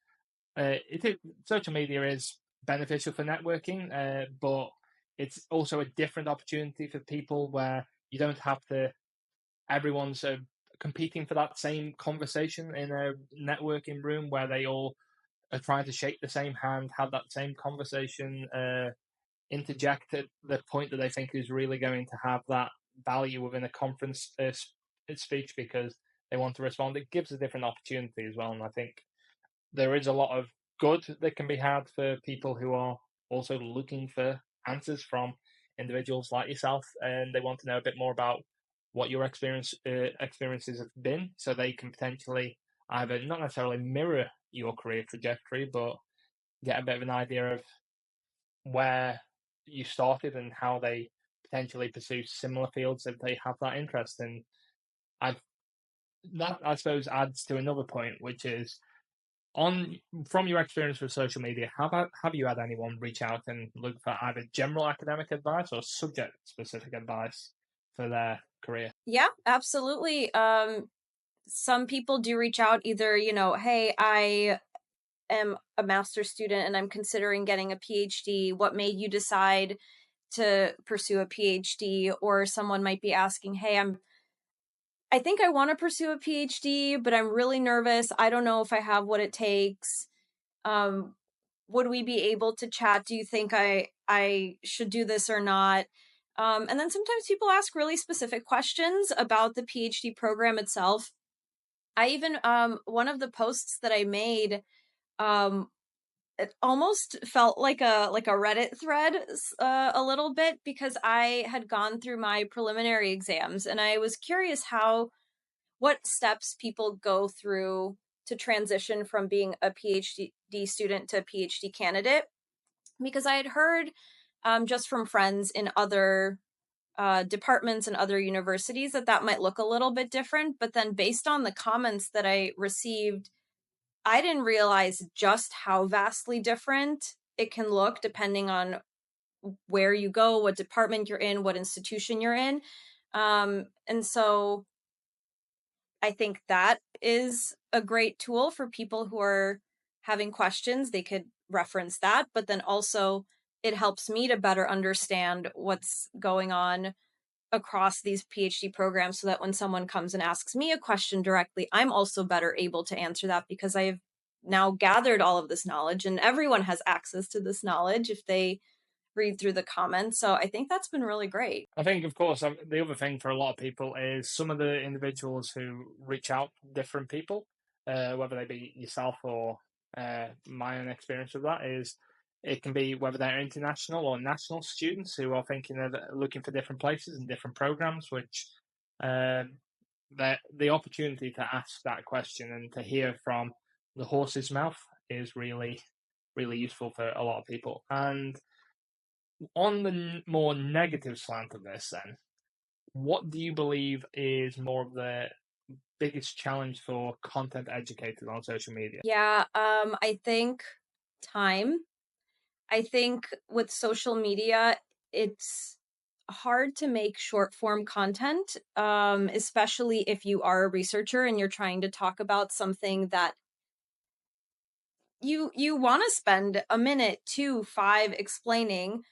social media is beneficial for networking, but it's also a different opportunity for people where you don't have to. Everyone's competing for that same conversation in a networking room where they all are trying to shake the same hand, have that same conversation, interject at the point that they think is really going to have that value within a conference speech because they want to respond. It gives a different opportunity as well, and I think there is a lot of good that can be had for people who are also looking for answers from individuals like yourself, and they want to know a bit more about what your experiences have been, so they can potentially either not necessarily mirror your career trajectory, but get a bit of an idea of where you started and how they potentially pursue similar fields if they have that interest. And I that I suppose adds to another point, which is on from your experience with social media, have you had anyone reach out and look for either general academic advice or subject specific advice for their career? Yeah, absolutely. Some people do reach out either, hey, I am a master's student and I'm considering getting a PhD. What made you decide to pursue a PhD? Or someone might be asking, hey, I think I want to pursue a PhD, but I'm really nervous. I don't know if I have what it takes. Um, would we be able to chat? Do you think I should do this or not? And then sometimes people ask really specific questions about the PhD program itself. I even one of the posts that I made, um, it almost felt like a Reddit thread, a little bit, because I had gone through my preliminary exams and I was curious what steps people go through to transition from being a PhD student to a PhD candidate, because I had heard, just from friends in other departments and other universities, that might look a little bit different. But then, based on the comments that I received, I didn't realize just how vastly different it can look depending on where you go, what department you're in, what institution you're in. And so I think that is a great tool for people who are having questions. They could reference that, but then also it helps me to better understand what's going on across these PhD programs so that when someone comes and asks me a question directly, I'm also better able to answer that because I've now gathered all of this knowledge and everyone has access to this knowledge if they read through the comments. So I think that's been really great. I think, of course, the other thing for a lot of people is some of the individuals who reach out to different people, whether they be yourself or my own experience with that is it can be whether they're international or national students who are thinking of looking for different places and different programs, which um, the opportunity to ask that question and to hear from the horse's mouth is really, really useful for a lot of people. And on the more negative slant of this, then, what do you believe is more of the biggest challenge for content educators on social media? Yeah, I think time. I think with social media, it's hard to make short form content, especially if you are a researcher and you're trying to talk about something that you want to spend a minute, two, five explaining,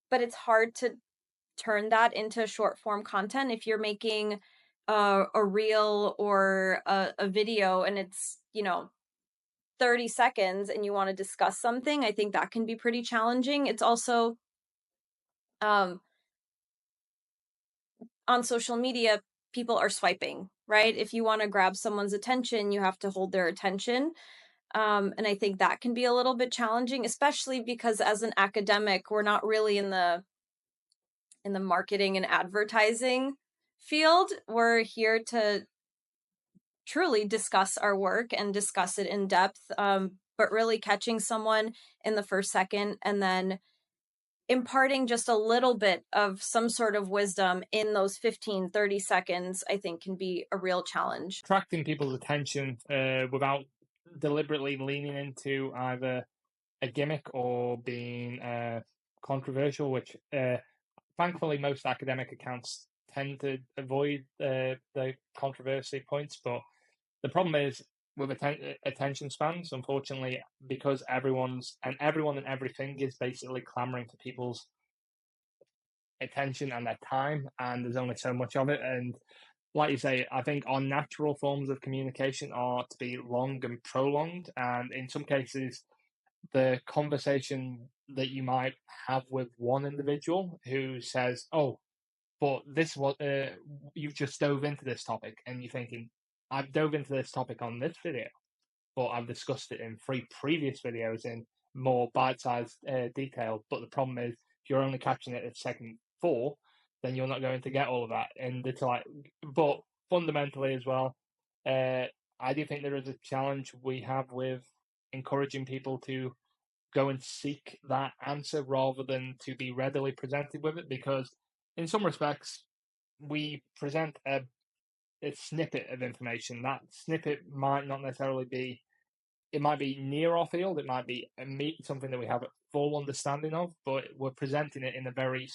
but it's hard to turn that into short form content if you're making a reel or a video and it's 30 seconds and you want to discuss something. I think that can be pretty challenging. It's also um on social media, people are swiping, right? If you want to grab someone's attention, you have to hold their attention. And I think that can be a little bit challenging, especially because as an academic, we're not really in the marketing and advertising field. We're here to truly discuss our work and discuss it in depth. But really catching someone in the first second and then imparting just a little bit of some sort of wisdom in those 15, 30 seconds, I think can be a real challenge. Attracting people's attention without deliberately leaning into either a gimmick or being controversial, which thankfully most academic accounts tend to avoid the controversy points. But the problem is with attention spans, unfortunately, because everyone and everything is basically clamoring for people's attention and their time, and there's only so much of it. And like you say, I think our natural forms of communication are to be long and prolonged, and in some cases, the conversation that you might have with one individual who says, "Oh, but this was you've just dove into this topic," and you're thinking, "I've dove into this topic on this video, but I've discussed it in three previous videos in more bite-sized detail." But the problem is, if you're only catching it at second four, then you're not going to get all of that. And it's like, but fundamentally as well, uh, I do think there is a challenge we have with encouraging people to go and seek that answer rather than to be readily presented with it, because in some respects we present a snippet of information. That snippet might not necessarily be, it might be near our field, it might be something that we have a full understanding of, but we're presenting it in a very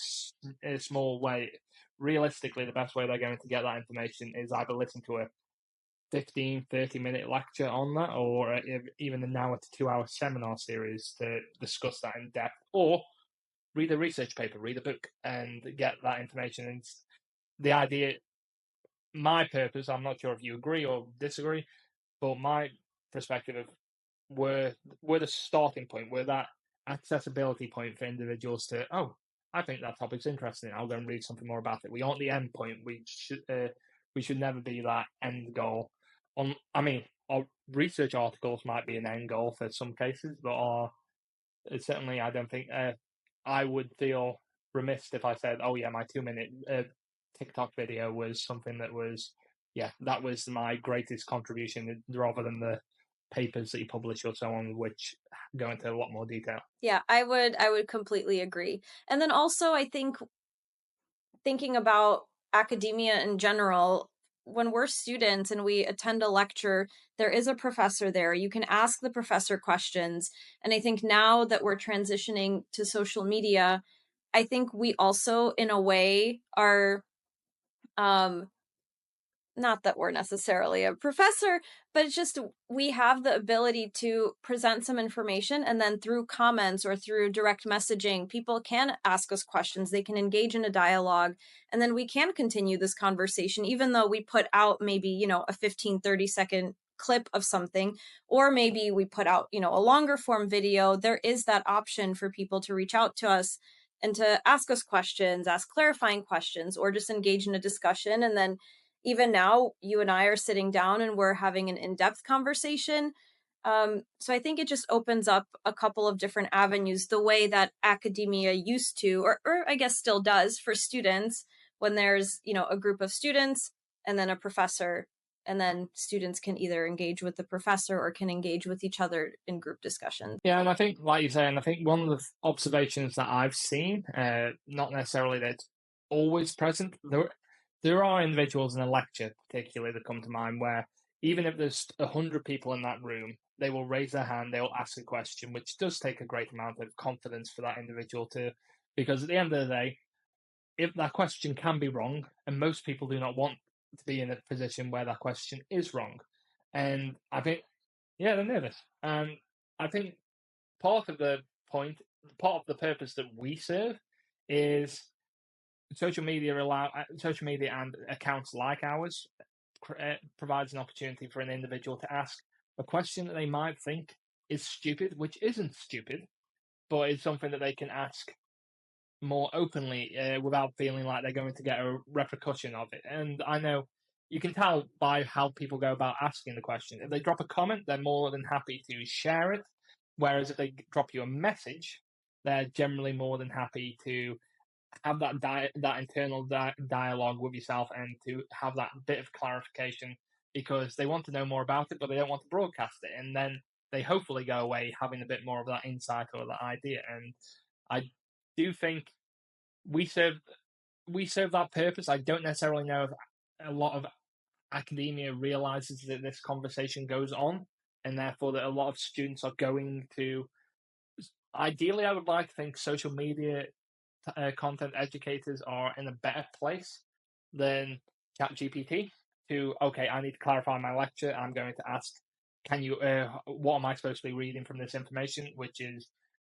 small way. Realistically, the best way they're going to get that information is either listen to a 15, 30-minute lecture on that, or even an hour to 2 hour seminar series to discuss that in depth, or read a research paper, read a book, and get that information. And the idea, my purpose, I'm not sure if you agree or disagree, but my perspective of we're the starting point, we're that accessibility point for individuals to, oh, I think that topic's interesting, I'll go and read something more about it. We aren't the end point. We should never be that end goal. I mean, our research articles might be an end goal for some cases, but certainly I don't think I would feel remiss if I said, oh yeah, my 2 minute TikTok video was something that was, yeah, that was my greatest contribution, rather than the papers that you publish or so on, which go into a lot more detail. Yeah, I would completely agree. And then also I think thinking about academia in general, when we're students and we attend a lecture, there is a professor there. You can ask the professor questions. And I think now that we're transitioning to social media, I think we also, in a way, are um not that we're necessarily a professor, but it's just we have the ability to present some information, and then through comments or through direct messaging, people can ask us questions. They can engage in a dialogue, and then we can continue this conversation, even though we put out maybe, a 15-30 second clip of something, or maybe we put out, a longer form video. There is that option for people to reach out to us and to ask us questions, ask clarifying questions, or just engage in a discussion. And then even now, you and I are sitting down and we're having an in-depth conversation. So I think it just opens up a couple of different avenues, the way that academia used to, or I guess still does for students, when there's, a group of students and then a professor, and then students can either engage with the professor or can engage with each other in group discussions. Yeah, and I think, like you say, and I think one of the observations that I've seen, not necessarily that it's always present, there are individuals in a lecture, particularly, that come to mind where even if there's 100 people in that room, they will raise their hand, they will ask a question, which does take a great amount of confidence for that individual to, because at the end of the day, if that question can be wrong, and most people do not want to be in a position where that question is wrong, and I think, yeah, they're nervous, and I think part of the point, part of the purpose that we serve is social media and accounts like ours provides an opportunity for an individual to ask a question that they might think is stupid, which isn't stupid, but it's something that they can ask more openly without feeling like they're going to get a repercussion of it. And I know you can tell by how people go about asking the question. If they drop a comment, they're more than happy to share it. Whereas if they drop you a message, they're generally more than happy to have that internal dialogue with yourself and to have that bit of clarification because they want to know more about it, but they don't want to broadcast it. And then they hopefully go away having a bit more of that insight or that idea. And I do think we serve we serve that purpose. I don't necessarily know if a lot of academia realizes that this conversation goes on, and therefore that a lot of students are going to. Ideally, I would like to think social media content educators are in a better place than ChatGPT. To okay, I need to clarify my lecture. I'm going to ask, can you? What am I supposed to be reading from this information? Which is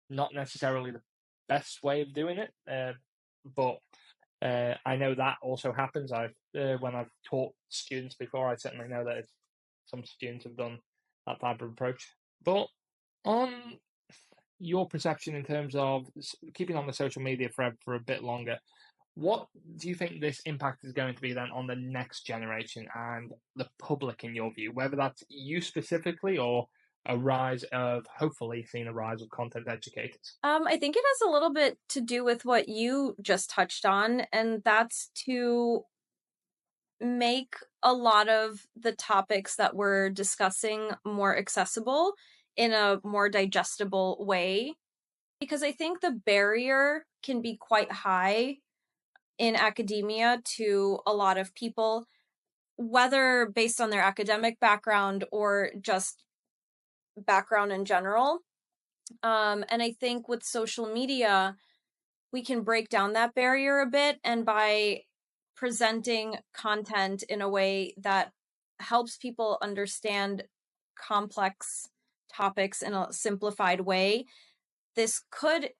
not necessarily the best way of doing it, but I know that also happens. When I've taught students before, I certainly know that some students have done that type of approach. But on your perception in terms of keeping on the social media for a bit longer, what do you think this impact is going to be then on the next generation and the public, in your view? Whether that's you specifically or hopefully seeing a rise of content educators. I think it has a little bit to do with what you just touched on, and that's to make a lot of the topics that we're discussing more accessible in a more digestible way. Because I think the barrier can be quite high in academia to a lot of people, whether based on their academic background or just background in general. And I think with social media, we can break down that barrier a bit. And by presenting content in a way that helps people understand complex topics in a simplified way, this could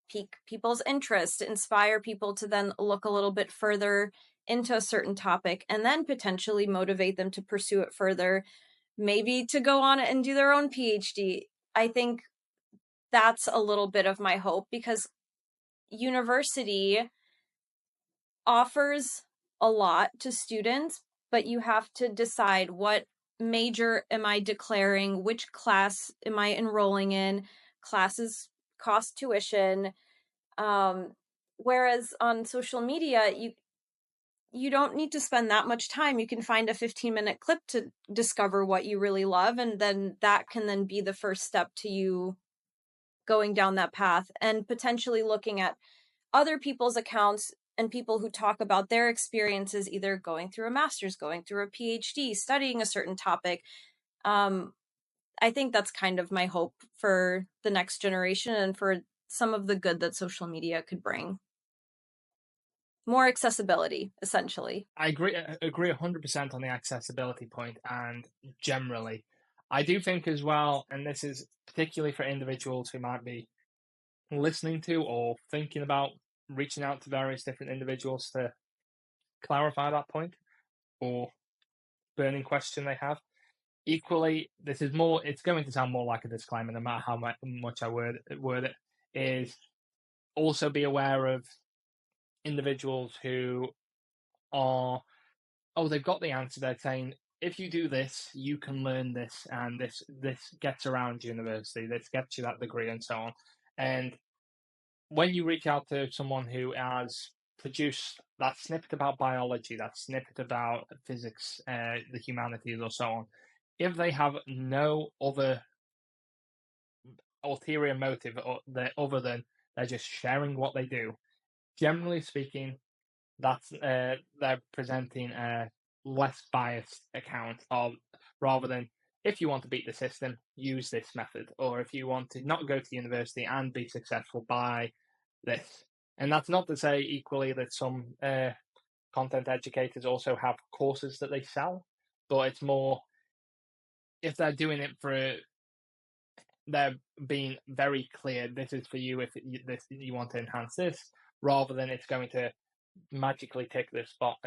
pique people's interest, inspire people to then look a little bit further into a certain topic, and then potentially motivate them to pursue it further, maybe to go on and do their own PhD. I think that's a little bit of my hope, because university offers a lot to students, but you have to decide, what major am I declaring, which class am I enrolling in. Classes cost tuition. Whereas on social media, you don't need to spend that much time. You can find a 15-minute clip to discover what you really love, and then that can then be the first step to you going down that path and potentially looking at other people's accounts and people who talk about their experiences either going through a master's, going through a PhD, studying a certain topic. Um, I think that's kind of my hope for the next generation and for some of the good that social media could bring. More accessibility, essentially. I agree 100% on the accessibility point, and generally, I do think as well, and this is particularly for individuals who might be listening to or thinking about reaching out to various different individuals to clarify that point or burning question they have. Equally, this is more, it's going to sound more like a disclaimer, no matter how much I word it, is also be aware of individuals who are, oh, they've got the answer. They're saying, if you do this, you can learn this, and this gets around university, this gets you that degree, and so on. And when you reach out to someone who has produced that snippet about biology, that snippet about physics, the humanities, or so on, if they have no other ulterior motive other than they're just sharing what they do, generally speaking, that's they're presenting a less biased account of, rather than, if you want to beat the system, use this method, or if you want to not go to university and be successful by this. And that's not to say equally that some content educators also have courses that they sell, but it's more, if they're doing it for, they're being very clear, this is for you if you want to enhance this, rather than it's going to magically tick this box,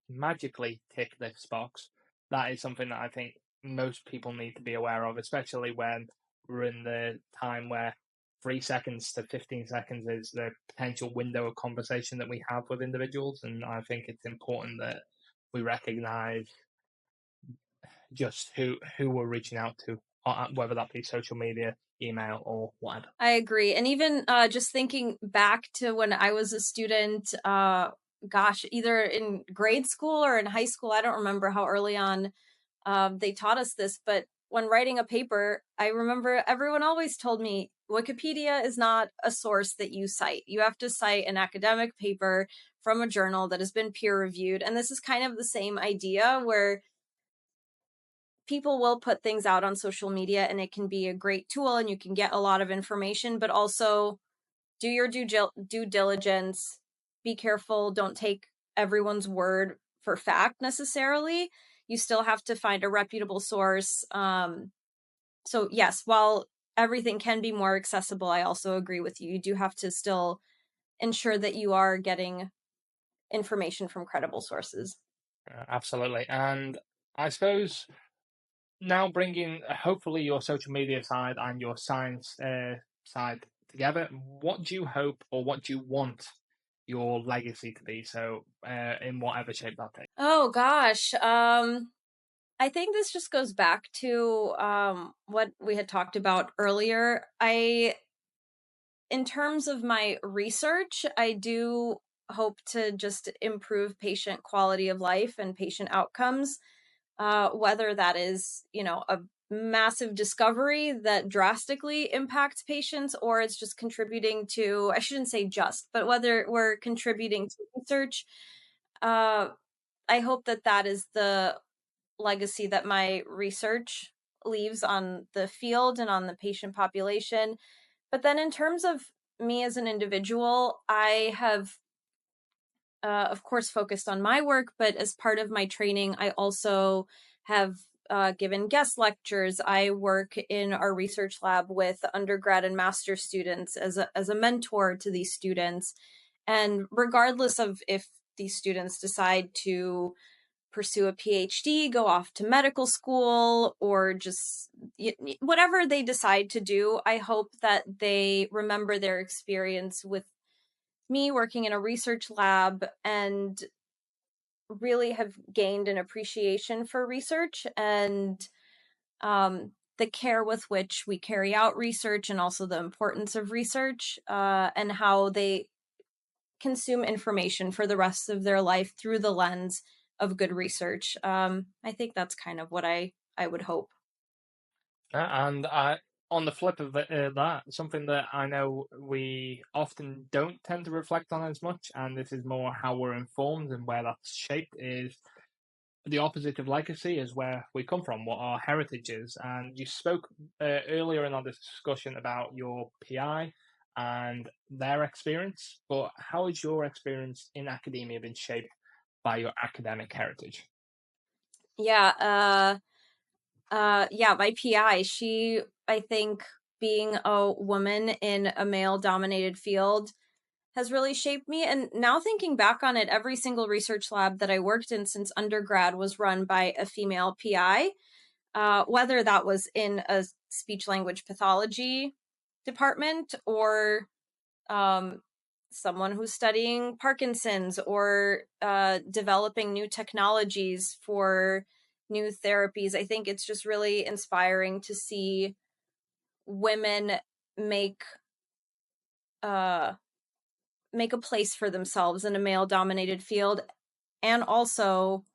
magically tick this box. That is something that I think most people need to be aware of, especially when we're in the time where 3 seconds to 15 seconds is the potential window of conversation that we have with individuals. And I think it's important that we recognize just who we're reaching out to, whether that be social media, email, or whatever. I agree. And even just thinking back to when I was a student, gosh, either in grade school or in high school, I don't remember how early on they taught us this, but when writing a paper, I remember everyone always told me Wikipedia is not a source that you cite. You have to cite an academic paper from a journal that has been peer reviewed. And this is kind of the same idea where people will put things out on social media and it can be a great tool and you can get a lot of information, but also do your due diligence. Be careful. Don't take everyone's word for fact necessarily. You still have to find a reputable source. So yes, while everything can be more accessible, I also agree with you. You do have to still ensure that you are getting information from credible sources. Absolutely. And I suppose now bringing hopefully your social media side and your science side together, what do you hope or what do you want your legacy to be? So, in whatever shape that takes. Oh gosh. I think this just goes back to what we had talked about earlier. In terms of my research, I do hope to just improve patient quality of life and patient outcomes, whether that is, a massive discovery that drastically impacts patients, or it's just contributing to, I shouldn't say just, but whether we're contributing to research. Uh, I hope that that is the legacy that my research leaves on the field and on the patient population. But then, in terms of me as an individual, I have, of course, focused on my work, but as part of my training, I also have given guest lectures. I work in our research lab with undergrad and master students as a mentor to these students. And regardless of if these students decide to pursue a PhD, go off to medical school, or just whatever they decide to do, I hope that they remember their experience with me working in a research lab and really have gained an appreciation for research and the care with which we carry out research, and also the importance of research, and how they consume information for the rest of their life through the lens of good research. I think that's kind of what I would hope. And On the flip of that, something that I know we often don't tend to reflect on as much, and this is more how we're informed and where that's shaped, is the opposite of legacy is where we come from, what our heritage is. And you spoke earlier in our discussion about your PI and their experience, but how has your experience in academia been shaped by your academic heritage? Yeah, yeah, my PI, I think being a woman in a male dominated field has really shaped me. And now thinking back on it, every single research lab that I worked in since undergrad was run by a female PI, whether that was in a speech language pathology department or um, someone who's studying Parkinson's or developing new technologies for new therapies. I think it's just really inspiring to see women make uh, make a place for themselves in a male dominated field, and also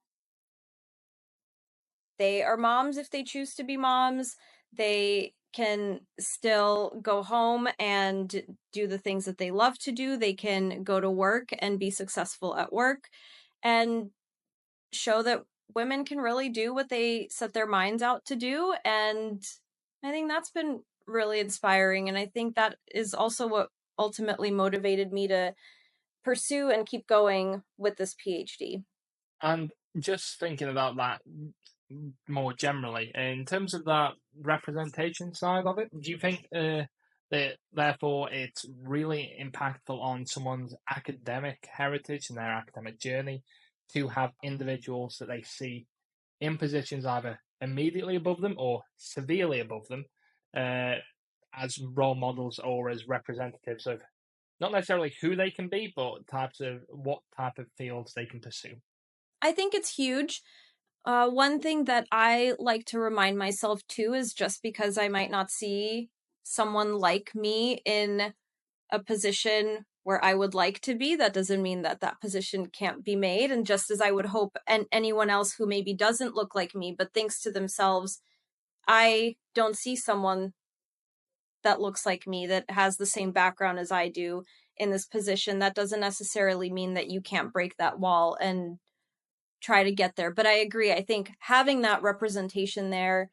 they are moms if they choose to be moms. They can still go home and do the things that they love to do. They can go to work and be successful at work and show that women can really do what they set their minds out to do. And I think that's been really inspiring. And I think that is also what ultimately motivated me to pursue and keep going with this PhD. And just thinking about that more generally, in terms of that representation side of it, do you think that therefore it's really impactful on someone's academic heritage and their academic journey to have individuals that they see in positions either immediately above them or severely above them uh, as role models or as representatives of not necessarily who they can be, but types of what type of fields they can pursue? I think it's huge. One thing that I like to remind myself too is just because I might not see someone like me in a position where I would like to be, that doesn't mean that that position can't be made. And just as I would hope, and anyone else who maybe doesn't look like me, but thinks to themselves, I don't see someone that looks like me, that has the same background as I do in this position, that doesn't necessarily mean that you can't break that wall and try to get there. But I agree. I think having that representation there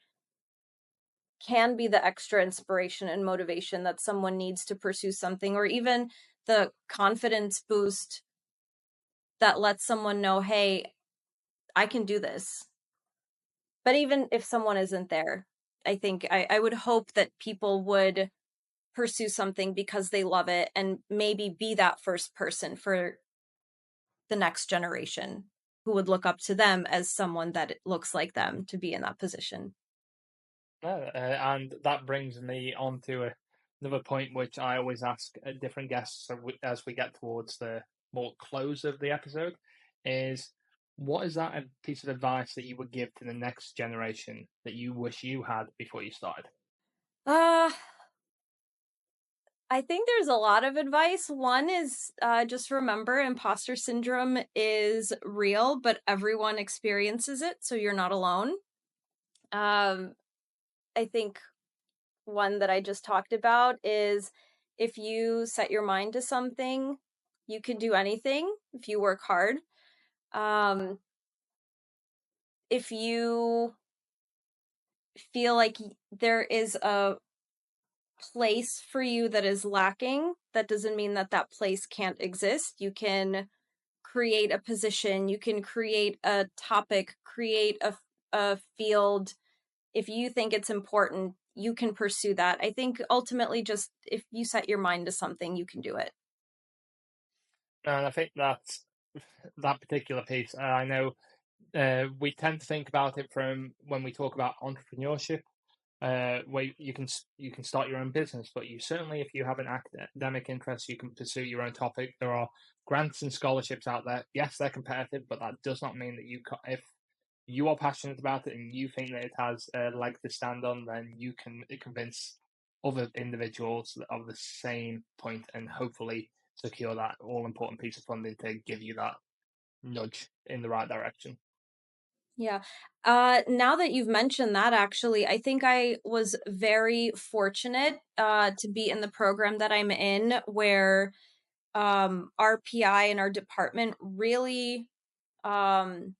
can be the extra inspiration and motivation that someone needs to pursue something, or even the confidence boost that lets someone know, hey, I can do this. But even if someone isn't there, I think I would hope that people would pursue something because they love it and maybe be that first person for the next generation who would look up to them as someone that looks like them to be in that position. No, and that brings me on to another point which I always ask different guests as we get towards the more close of the episode is what is that a piece of advice that you would give to the next generation that you wish you had before you started? Uh, I think there's a lot of advice. One is just remember imposter syndrome is real, but everyone experiences it, so you're not alone. Um, I think one that I just talked about is if you set your mind to something, you can do anything if you work hard. Um, if you feel like there is a place for you that is lacking, that doesn't mean that that place can't exist. You can create a position, you can create a topic, create a field. If you think it's important, you can pursue that. I think ultimately, just if you set your mind to something, you can do it. And I think that's that particular piece. I know we tend to think about it from when we talk about entrepreneurship where you can start your own business, but you certainly, if you have an academic interest, you can pursue your own topic. There are grants and scholarships out there. Yes, they're competitive, but that does not mean that if you are passionate about it and you think that it has a leg to stand on, then you can convince other individuals of the same point and hopefully secure that all important piece of funding to give you that nudge in the right direction. Yeah. Now that you've mentioned that, actually, I think I was very fortunate to be in the program that I'm in, where our PI and our department um,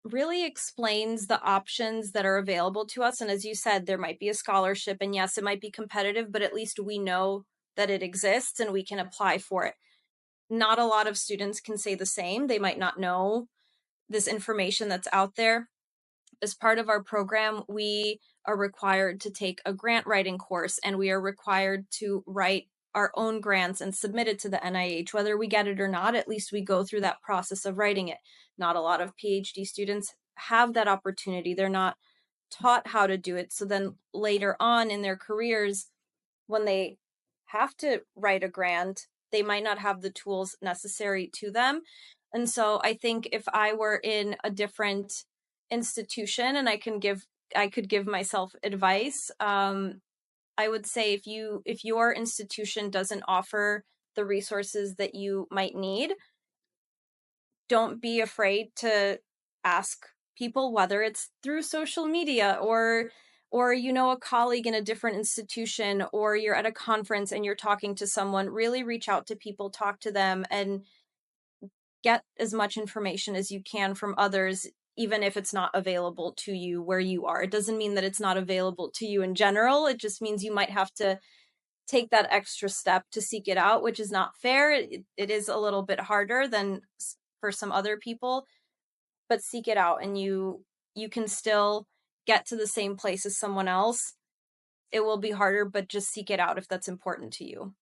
really explains the options that are available to us. And as you said, there might be a scholarship, and yes, it might be competitive, but at least we know that it exists and we can apply for it. Not a lot of students can say the same. They might not know this information that's out there. As part of our program, we are required to take a grant writing course, and we are required to write our own grants and submit it to the NIH. Whether we get it or not, at least we go through that process of writing it. Not a lot of PhD students have that opportunity. They're not taught how to do it. So then later on in their careers, when they have to write a grant, they might not have the tools necessary to them. And so I think if I were in a different institution and I could give myself advice, I would say if your institution doesn't offer the resources that you might need, don't be afraid to ask people, whether it's through social media or you know, a colleague in a different institution, or you're at a conference and you're talking to someone. Really reach out to people, talk to them, and get as much information as you can from others, even if it's not available to you where you are. It doesn't mean that it's not available to you in general. It just means you might have to take that extra step to seek it out, which is not fair. It is a little bit harder than for some other people, but seek it out, and you can still get to the same place as someone else. It will be harder, but just seek it out if that's important to you.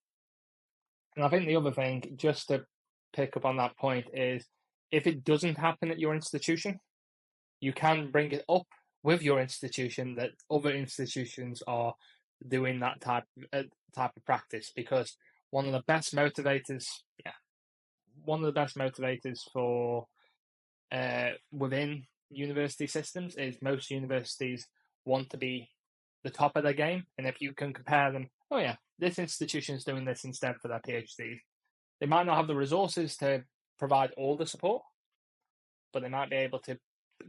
And I think the other thing, just to pick up on that point, is if it doesn't happen at your institution, you can bring it up with your institution that other institutions are doing that type of practice, because one of the best motivators, yeah, one of the best motivators for within university systems is most universities want to be the top of their game, and if you can compare them, oh yeah, this institution is doing this instead for their PhD. They might not have the resources to provide all the support, but they might be able to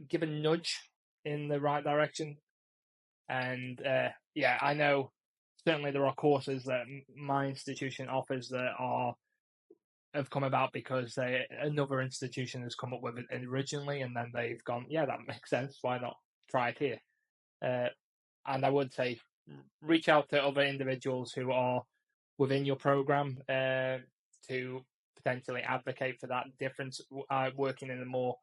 give a nudge in the right direction. And yeah, I know certainly there are courses that my institution offers that are have come about because another institution has come up with it originally, and then they've gone, yeah, that makes sense. Why not try it here? Uh, and I would say reach out to other individuals who are within your program to potentially advocate for that difference. Working in the more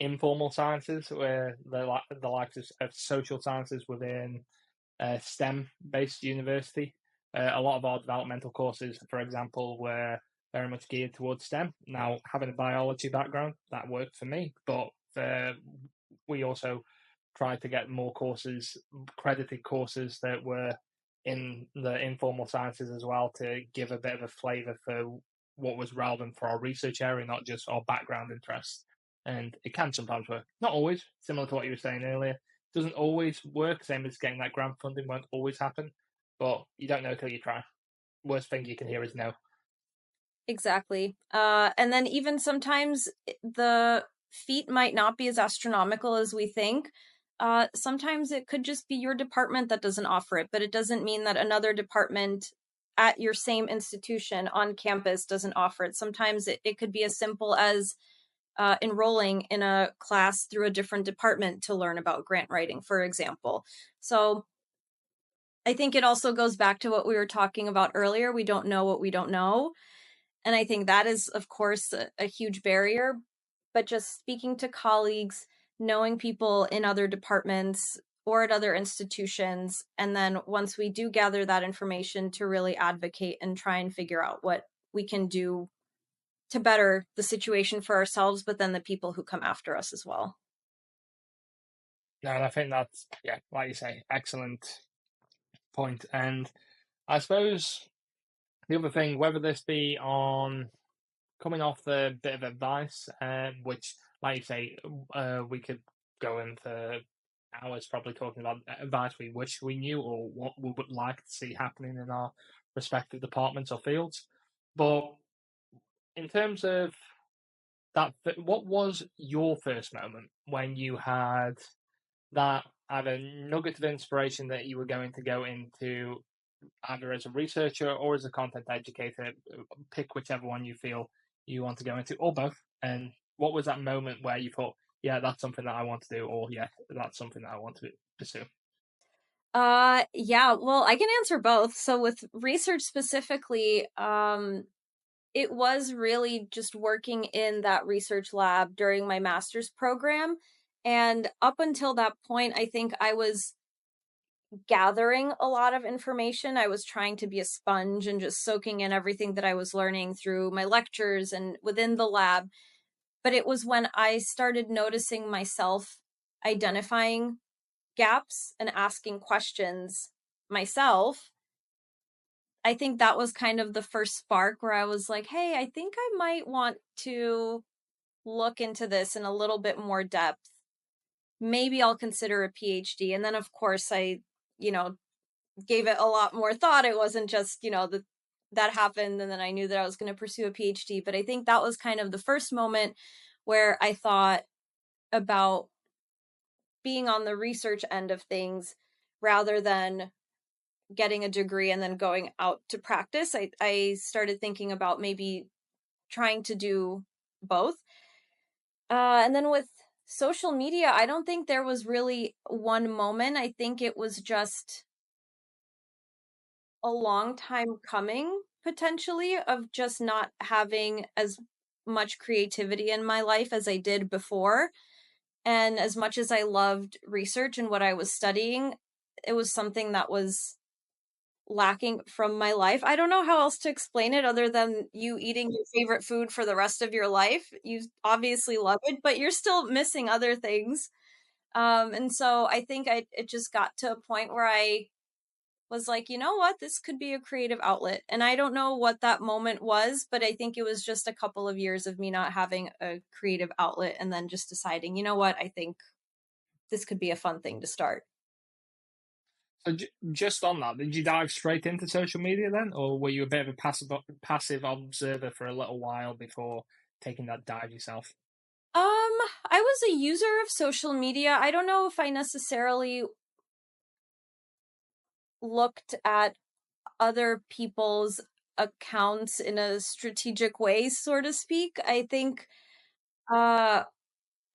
informal sciences, where the likes of social sciences within STEM-based university. A lot of our developmental courses, for example, were very much geared towards STEM. Now, having a biology background, that worked for me, but we also tried to get more courses, credited courses that were in the informal sciences as well, to give a bit of a flavour for what was relevant for our research area, not just our background interests. And it can sometimes work. Not always, similar to what you were saying earlier. Doesn't always work, same as getting that grant funding won't always happen, but you don't know till you try. Worst thing you can hear is no. Exactly. And then even sometimes the feat might not be as astronomical as we think. Sometimes it could just be your department that doesn't offer it, but it doesn't mean that another department at your same institution on campus doesn't offer it. Sometimes it could be as simple as enrolling in a class through a different department to learn about grant writing, for example. So I think it also goes back to what we were talking about earlier. We don't know what we don't know. And I think that is, of course, a huge barrier. But just speaking to colleagues, knowing people in other departments or at other institutions, and then once we do gather that information, to really advocate and try and figure out what we can do to better the situation for ourselves, but then the people who come after us as well. No, and I think that's, yeah, like you say, excellent point. And I suppose the other thing, whether this be on coming off the bit of advice, which, like you say, we could go into hours probably talking about advice we wish we knew or what we would like to see happening in our respective departments or fields. But in terms of what was your first moment when you had that either nugget of inspiration that you were going to go into either as a researcher or as a content educator? Pick whichever one you feel you want to go into, or both. And what was that moment where you thought, yeah, that's something that I want to do, or yeah, that's something that I want to pursue? Yeah, well, I can answer both. So with research specifically, it was really just working in that research lab during my master's program. And up until that point, I think I was gathering a lot of information. I was trying to be a sponge and just soaking in everything that I was learning through my lectures and within the lab. But it was when I started noticing myself identifying gaps and asking questions myself. I think that was kind of the first spark where I was like, hey, I think I might want to look into this in a little bit more depth. Maybe I'll consider a PhD. And then, of course, I, you know, gave it a lot more thought. It wasn't just, that happened and then I knew that I was going to pursue a PhD. But I think that was kind of the first moment where I thought about being on the research end of things rather than getting a degree and then going out to practice. I started thinking about maybe trying to do both. And then with social media, I don't think there was really one moment. I think it was just a long time coming, potentially, of just not having as much creativity in my life as I did before. And as much as I loved research and what I was studying, it was something that was lacking from my life. I don't know how else to explain it other than you eating your favorite food for the rest of your life. You obviously love it, but you're still missing other things. And so I think it just got to a point where I was like, you know what, this could be a creative outlet. And I don't know what that moment was, but I think it was just a couple of years of me not having a creative outlet and then just deciding, you know what, I think this could be a fun thing to start. So just on that, did you dive straight into social media then, or were you a bit of a passive observer for a little while before taking that dive yourself? I was a user of social media. I don't know if I necessarily looked at other people's accounts in a strategic way, so to speak. I think uh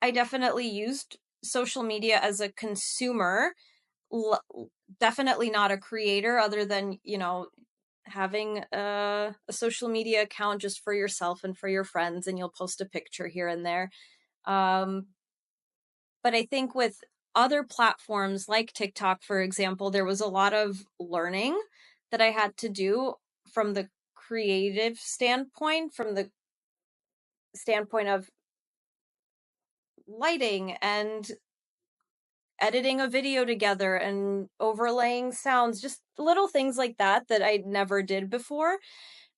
I definitely used social media as a consumer, l- definitely not a creator other than, having a social media account just for yourself and for your friends and you'll post a picture here and there. Um but I think with other platforms like TikTok, for example, there was a lot of learning that I had to do from the creative standpoint, from the standpoint of lighting and editing a video together and overlaying sounds, just little things like that that I never did before.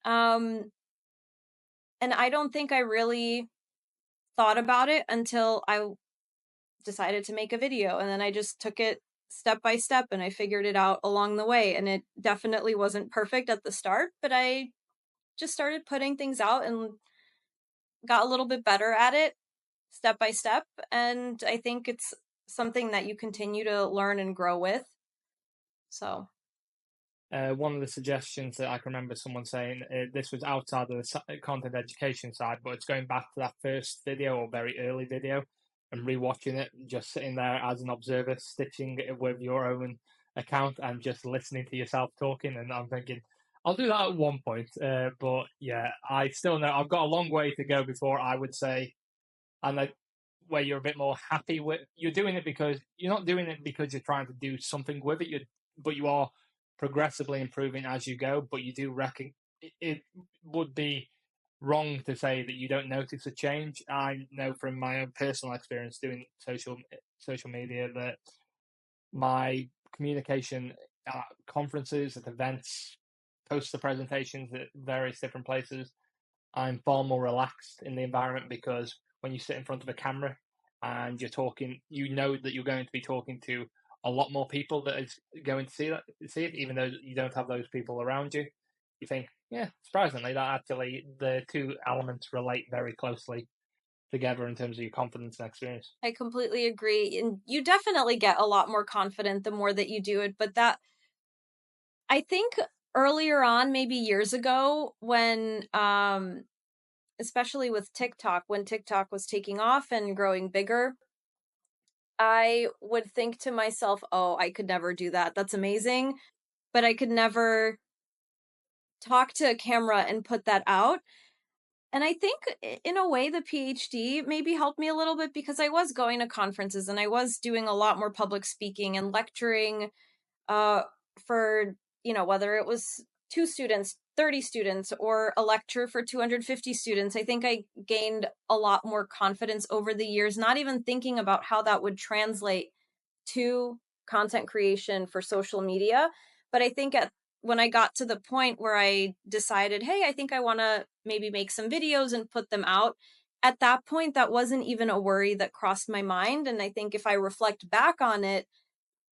Um, and I don't think I really thought about it until I decided to make a video. And then I just took it step by step and I figured it out along the way. And it definitely wasn't perfect at the start, but I just started putting things out and got a little bit better at it step by step. And I think it's something that you continue to learn and grow with. So, One of the suggestions that I can remember someone saying, this was outside of the content education side, but it's going back to that first video or very early video and rewatching it, just sitting there as an observer, stitching it with your own account and just listening to yourself talking. And I'm thinking, I'll do that at one point. But yeah, I still know I've got a long way to go before I would say, and like where you're a bit more happy with, you're doing it because you're not doing it because you're trying to do something with it, but you are progressively improving as you go. But you do reckon it would be wrong to say that you don't notice a change. I know from my own personal experience doing social media that my communication at conferences, at events, poster presentations at various different places, I'm far more relaxed in the environment because when you sit in front of a camera and you're talking, you know that you're going to be talking to a lot more people that is going to see it, even though you don't have those people around you. You think, yeah, surprisingly, that actually the two elements relate very closely. together in terms of your confidence and experience. I completely agree. And you definitely get a lot more confident the more that you do it. But that, I think earlier on, maybe years ago, when, especially with TikTok, when TikTok was taking off and growing bigger, I would think to myself, oh, I could never do that. That's amazing. But I could never talk to a camera and put that out. And I think in a way, the PhD maybe helped me a little bit because I was going to conferences and I was doing a lot more public speaking and lecturing uh, for, whether it was 2 students, 30 students, or a lecture for 250 students. I think I gained a lot more confidence over the years, not even thinking about how that would translate to content creation for social media. But I think when I got to the point where I decided, hey, I think I want to maybe make some videos and put them out, at that point, that wasn't even a worry that crossed my mind. And I think if I reflect back on it,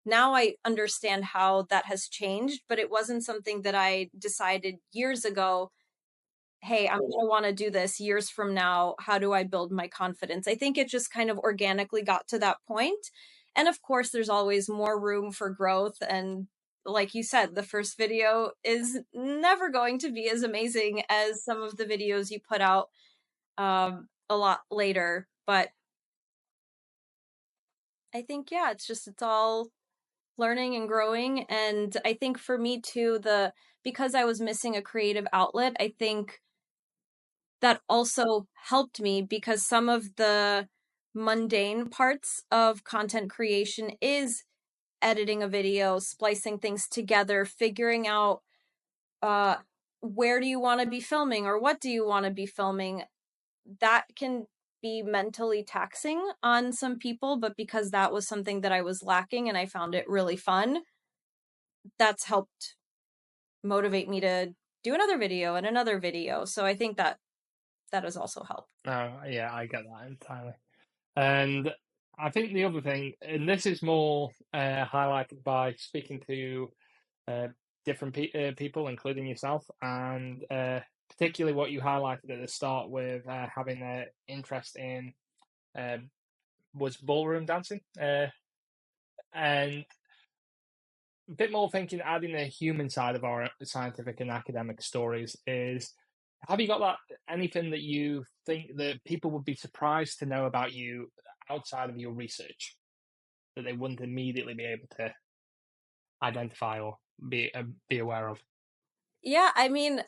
now I understand how that has changed, but it wasn't something that I decided years ago, hey, I'm going to want to do this years from now. How do I build my confidence? I think it just kind of organically got to that point. And of course, there's always more room for growth. And like you said, the first video is never going to be as amazing as some of the videos you put out a lot later. But I think, yeah, it's all learning and growing. And I think for me too, because I was missing a creative outlet, I think that also helped me because some of the mundane parts of content creation is editing a video, splicing things together, figuring out uh where do you want to be filming or what do you want to be filming. That can be mentally taxing on some people, but because that was something that I was lacking and I found it really fun, that's helped motivate me to do another video and another video. So I think that has also helped. Oh, yeah, I get that entirely. And I think the other thing, and this is more highlighted by speaking to uh, different people, including yourself, and particularly what you highlighted at the start with having an interest in um, was ballroom dancing, and a bit more thinking adding the human side of our scientific and academic stories is. Have you got anything that you think that people would be surprised to know about you outside of your research that they wouldn't immediately be able to identify or be aware of? Yeah, I mean,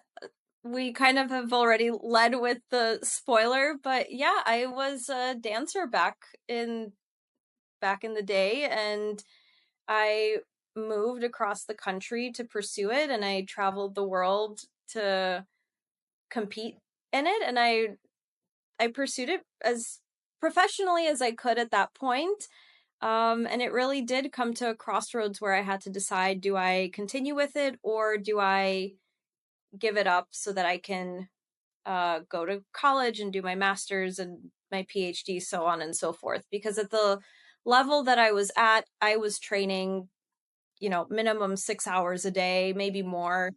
we kind of have already led with the spoiler, but yeah, I was a dancer back in the day, and I moved across the country to pursue it, and I traveled the world to compete in it, and I pursued it as professionally as I could at that point. And it really did come to a crossroads where I had to decide, do I continue with it or do I give it up so that I can go to college and do my master's and my PhD, so on and so forth. Because at the level that I was at, I was training, minimum 6 hours a day, maybe more.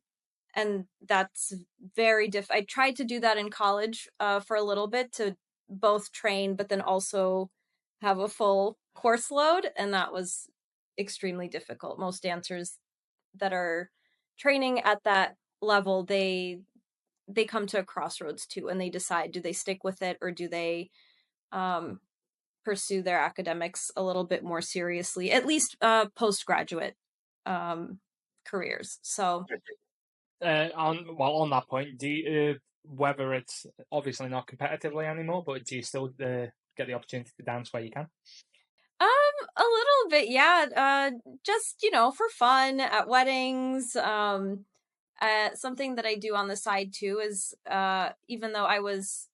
And that's very I tried to do that in college for a little bit to both train, but then also have a full course load. And that was extremely difficult. Most dancers that are training at that level, they come to a crossroads too, and they decide, do they stick with it or do they um, pursue their academics a little bit more seriously, at least postgraduate um, careers. So On that point, do you, whether it's obviously not competitively anymore, but do you still get the opportunity to dance where you can? a little bit, yeah. Just for fun at weddings. Something that I do on the side too is even though I was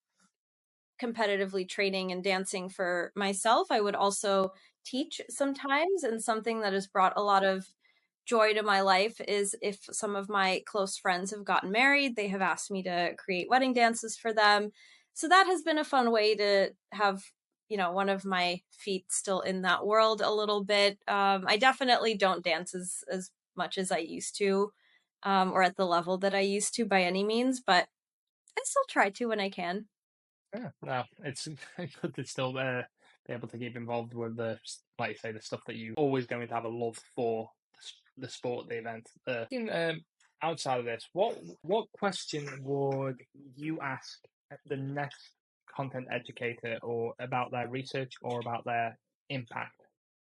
competitively training and dancing for myself, I would also teach sometimes. And something that has brought a lot of joy to my life is if some of my close friends have gotten married, they have asked me to create wedding dances for them. So that has been a fun way to have, one of my feet still in that world a little bit. I definitely don't dance as much as I used to, or at the level that I used to by any means, but I still try to when I can. Yeah, no, it's good to still be able to keep involved with the, like you say, the stuff that you always going to have a love for the sport, the event. Outside of this, what question would you ask the next content educator or about their research or about their impact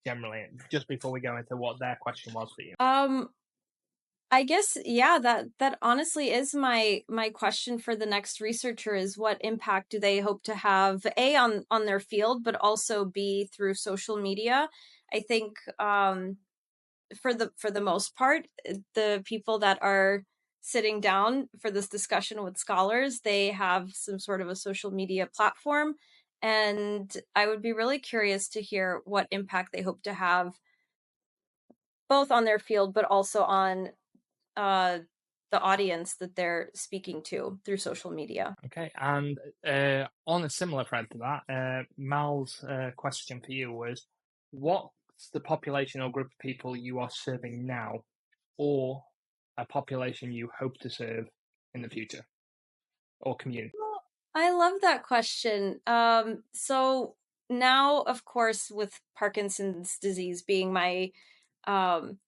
generally? Just before we go into what their question was for you. I guess, yeah, that honestly is my question for the next researcher is what impact do they hope to have A on their field, but also B through social media. I think for the most part, the people that are sitting down for this discussion with scholars, they have some sort of a social media platform. And I would be really curious to hear what impact they hope to have both on their field, but also on uh, the audience that they're speaking to through social media. Okay, and on a similar thread to that, Mal's question for you was, what's the population or group of people you are serving now, or a population you hope to serve in the future, or community? Well, I love that question. So now, of course, with Parkinson's disease being my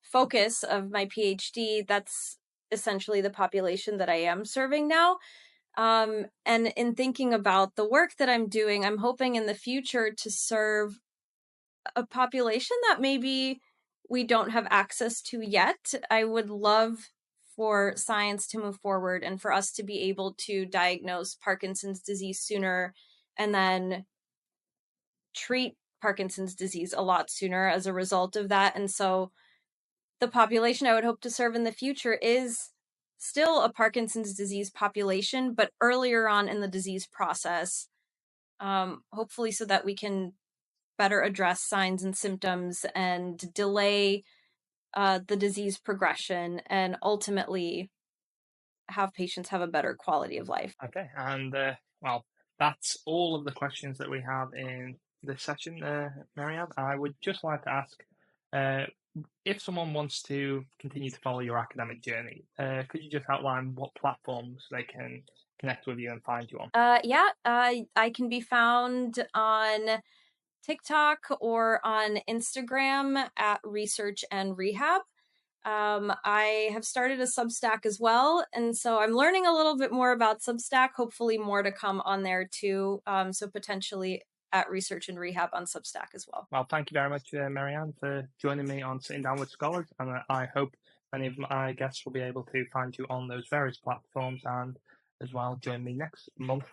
focus of my PhD, that's essentially the population that I am serving now. And in thinking about the work that I'm doing, I'm hoping in the future to serve a population that maybe we don't have access to yet. I would love for science to move forward and for us to be able to diagnose Parkinson's disease sooner and then treat Parkinson's disease a lot sooner as a result of that. And so the population I would hope to serve in the future is still a Parkinson's disease population, but earlier on in the disease process, hopefully so that we can better address signs and symptoms and delay the disease progression and ultimately have patients have a better quality of life. Okay, and well, that's all of the questions that we have in this session, Maryann. I would just like to ask, uh, if someone wants to continue to follow your academic journey, could you just outline what platforms they can connect with you and find you on? Yeah, I can be found on TikTok or on Instagram at Research and Rehab. I have started a Substack as well, and so I'm learning a little bit more about Substack. Hopefully, more to come on there too. So potentially at Research and Rehab on Substack as well. Well, thank you very much, Maryann, for joining me on Sitting Down with Scholars, and I hope many of my guests will be able to find you on those various platforms and as well join me next month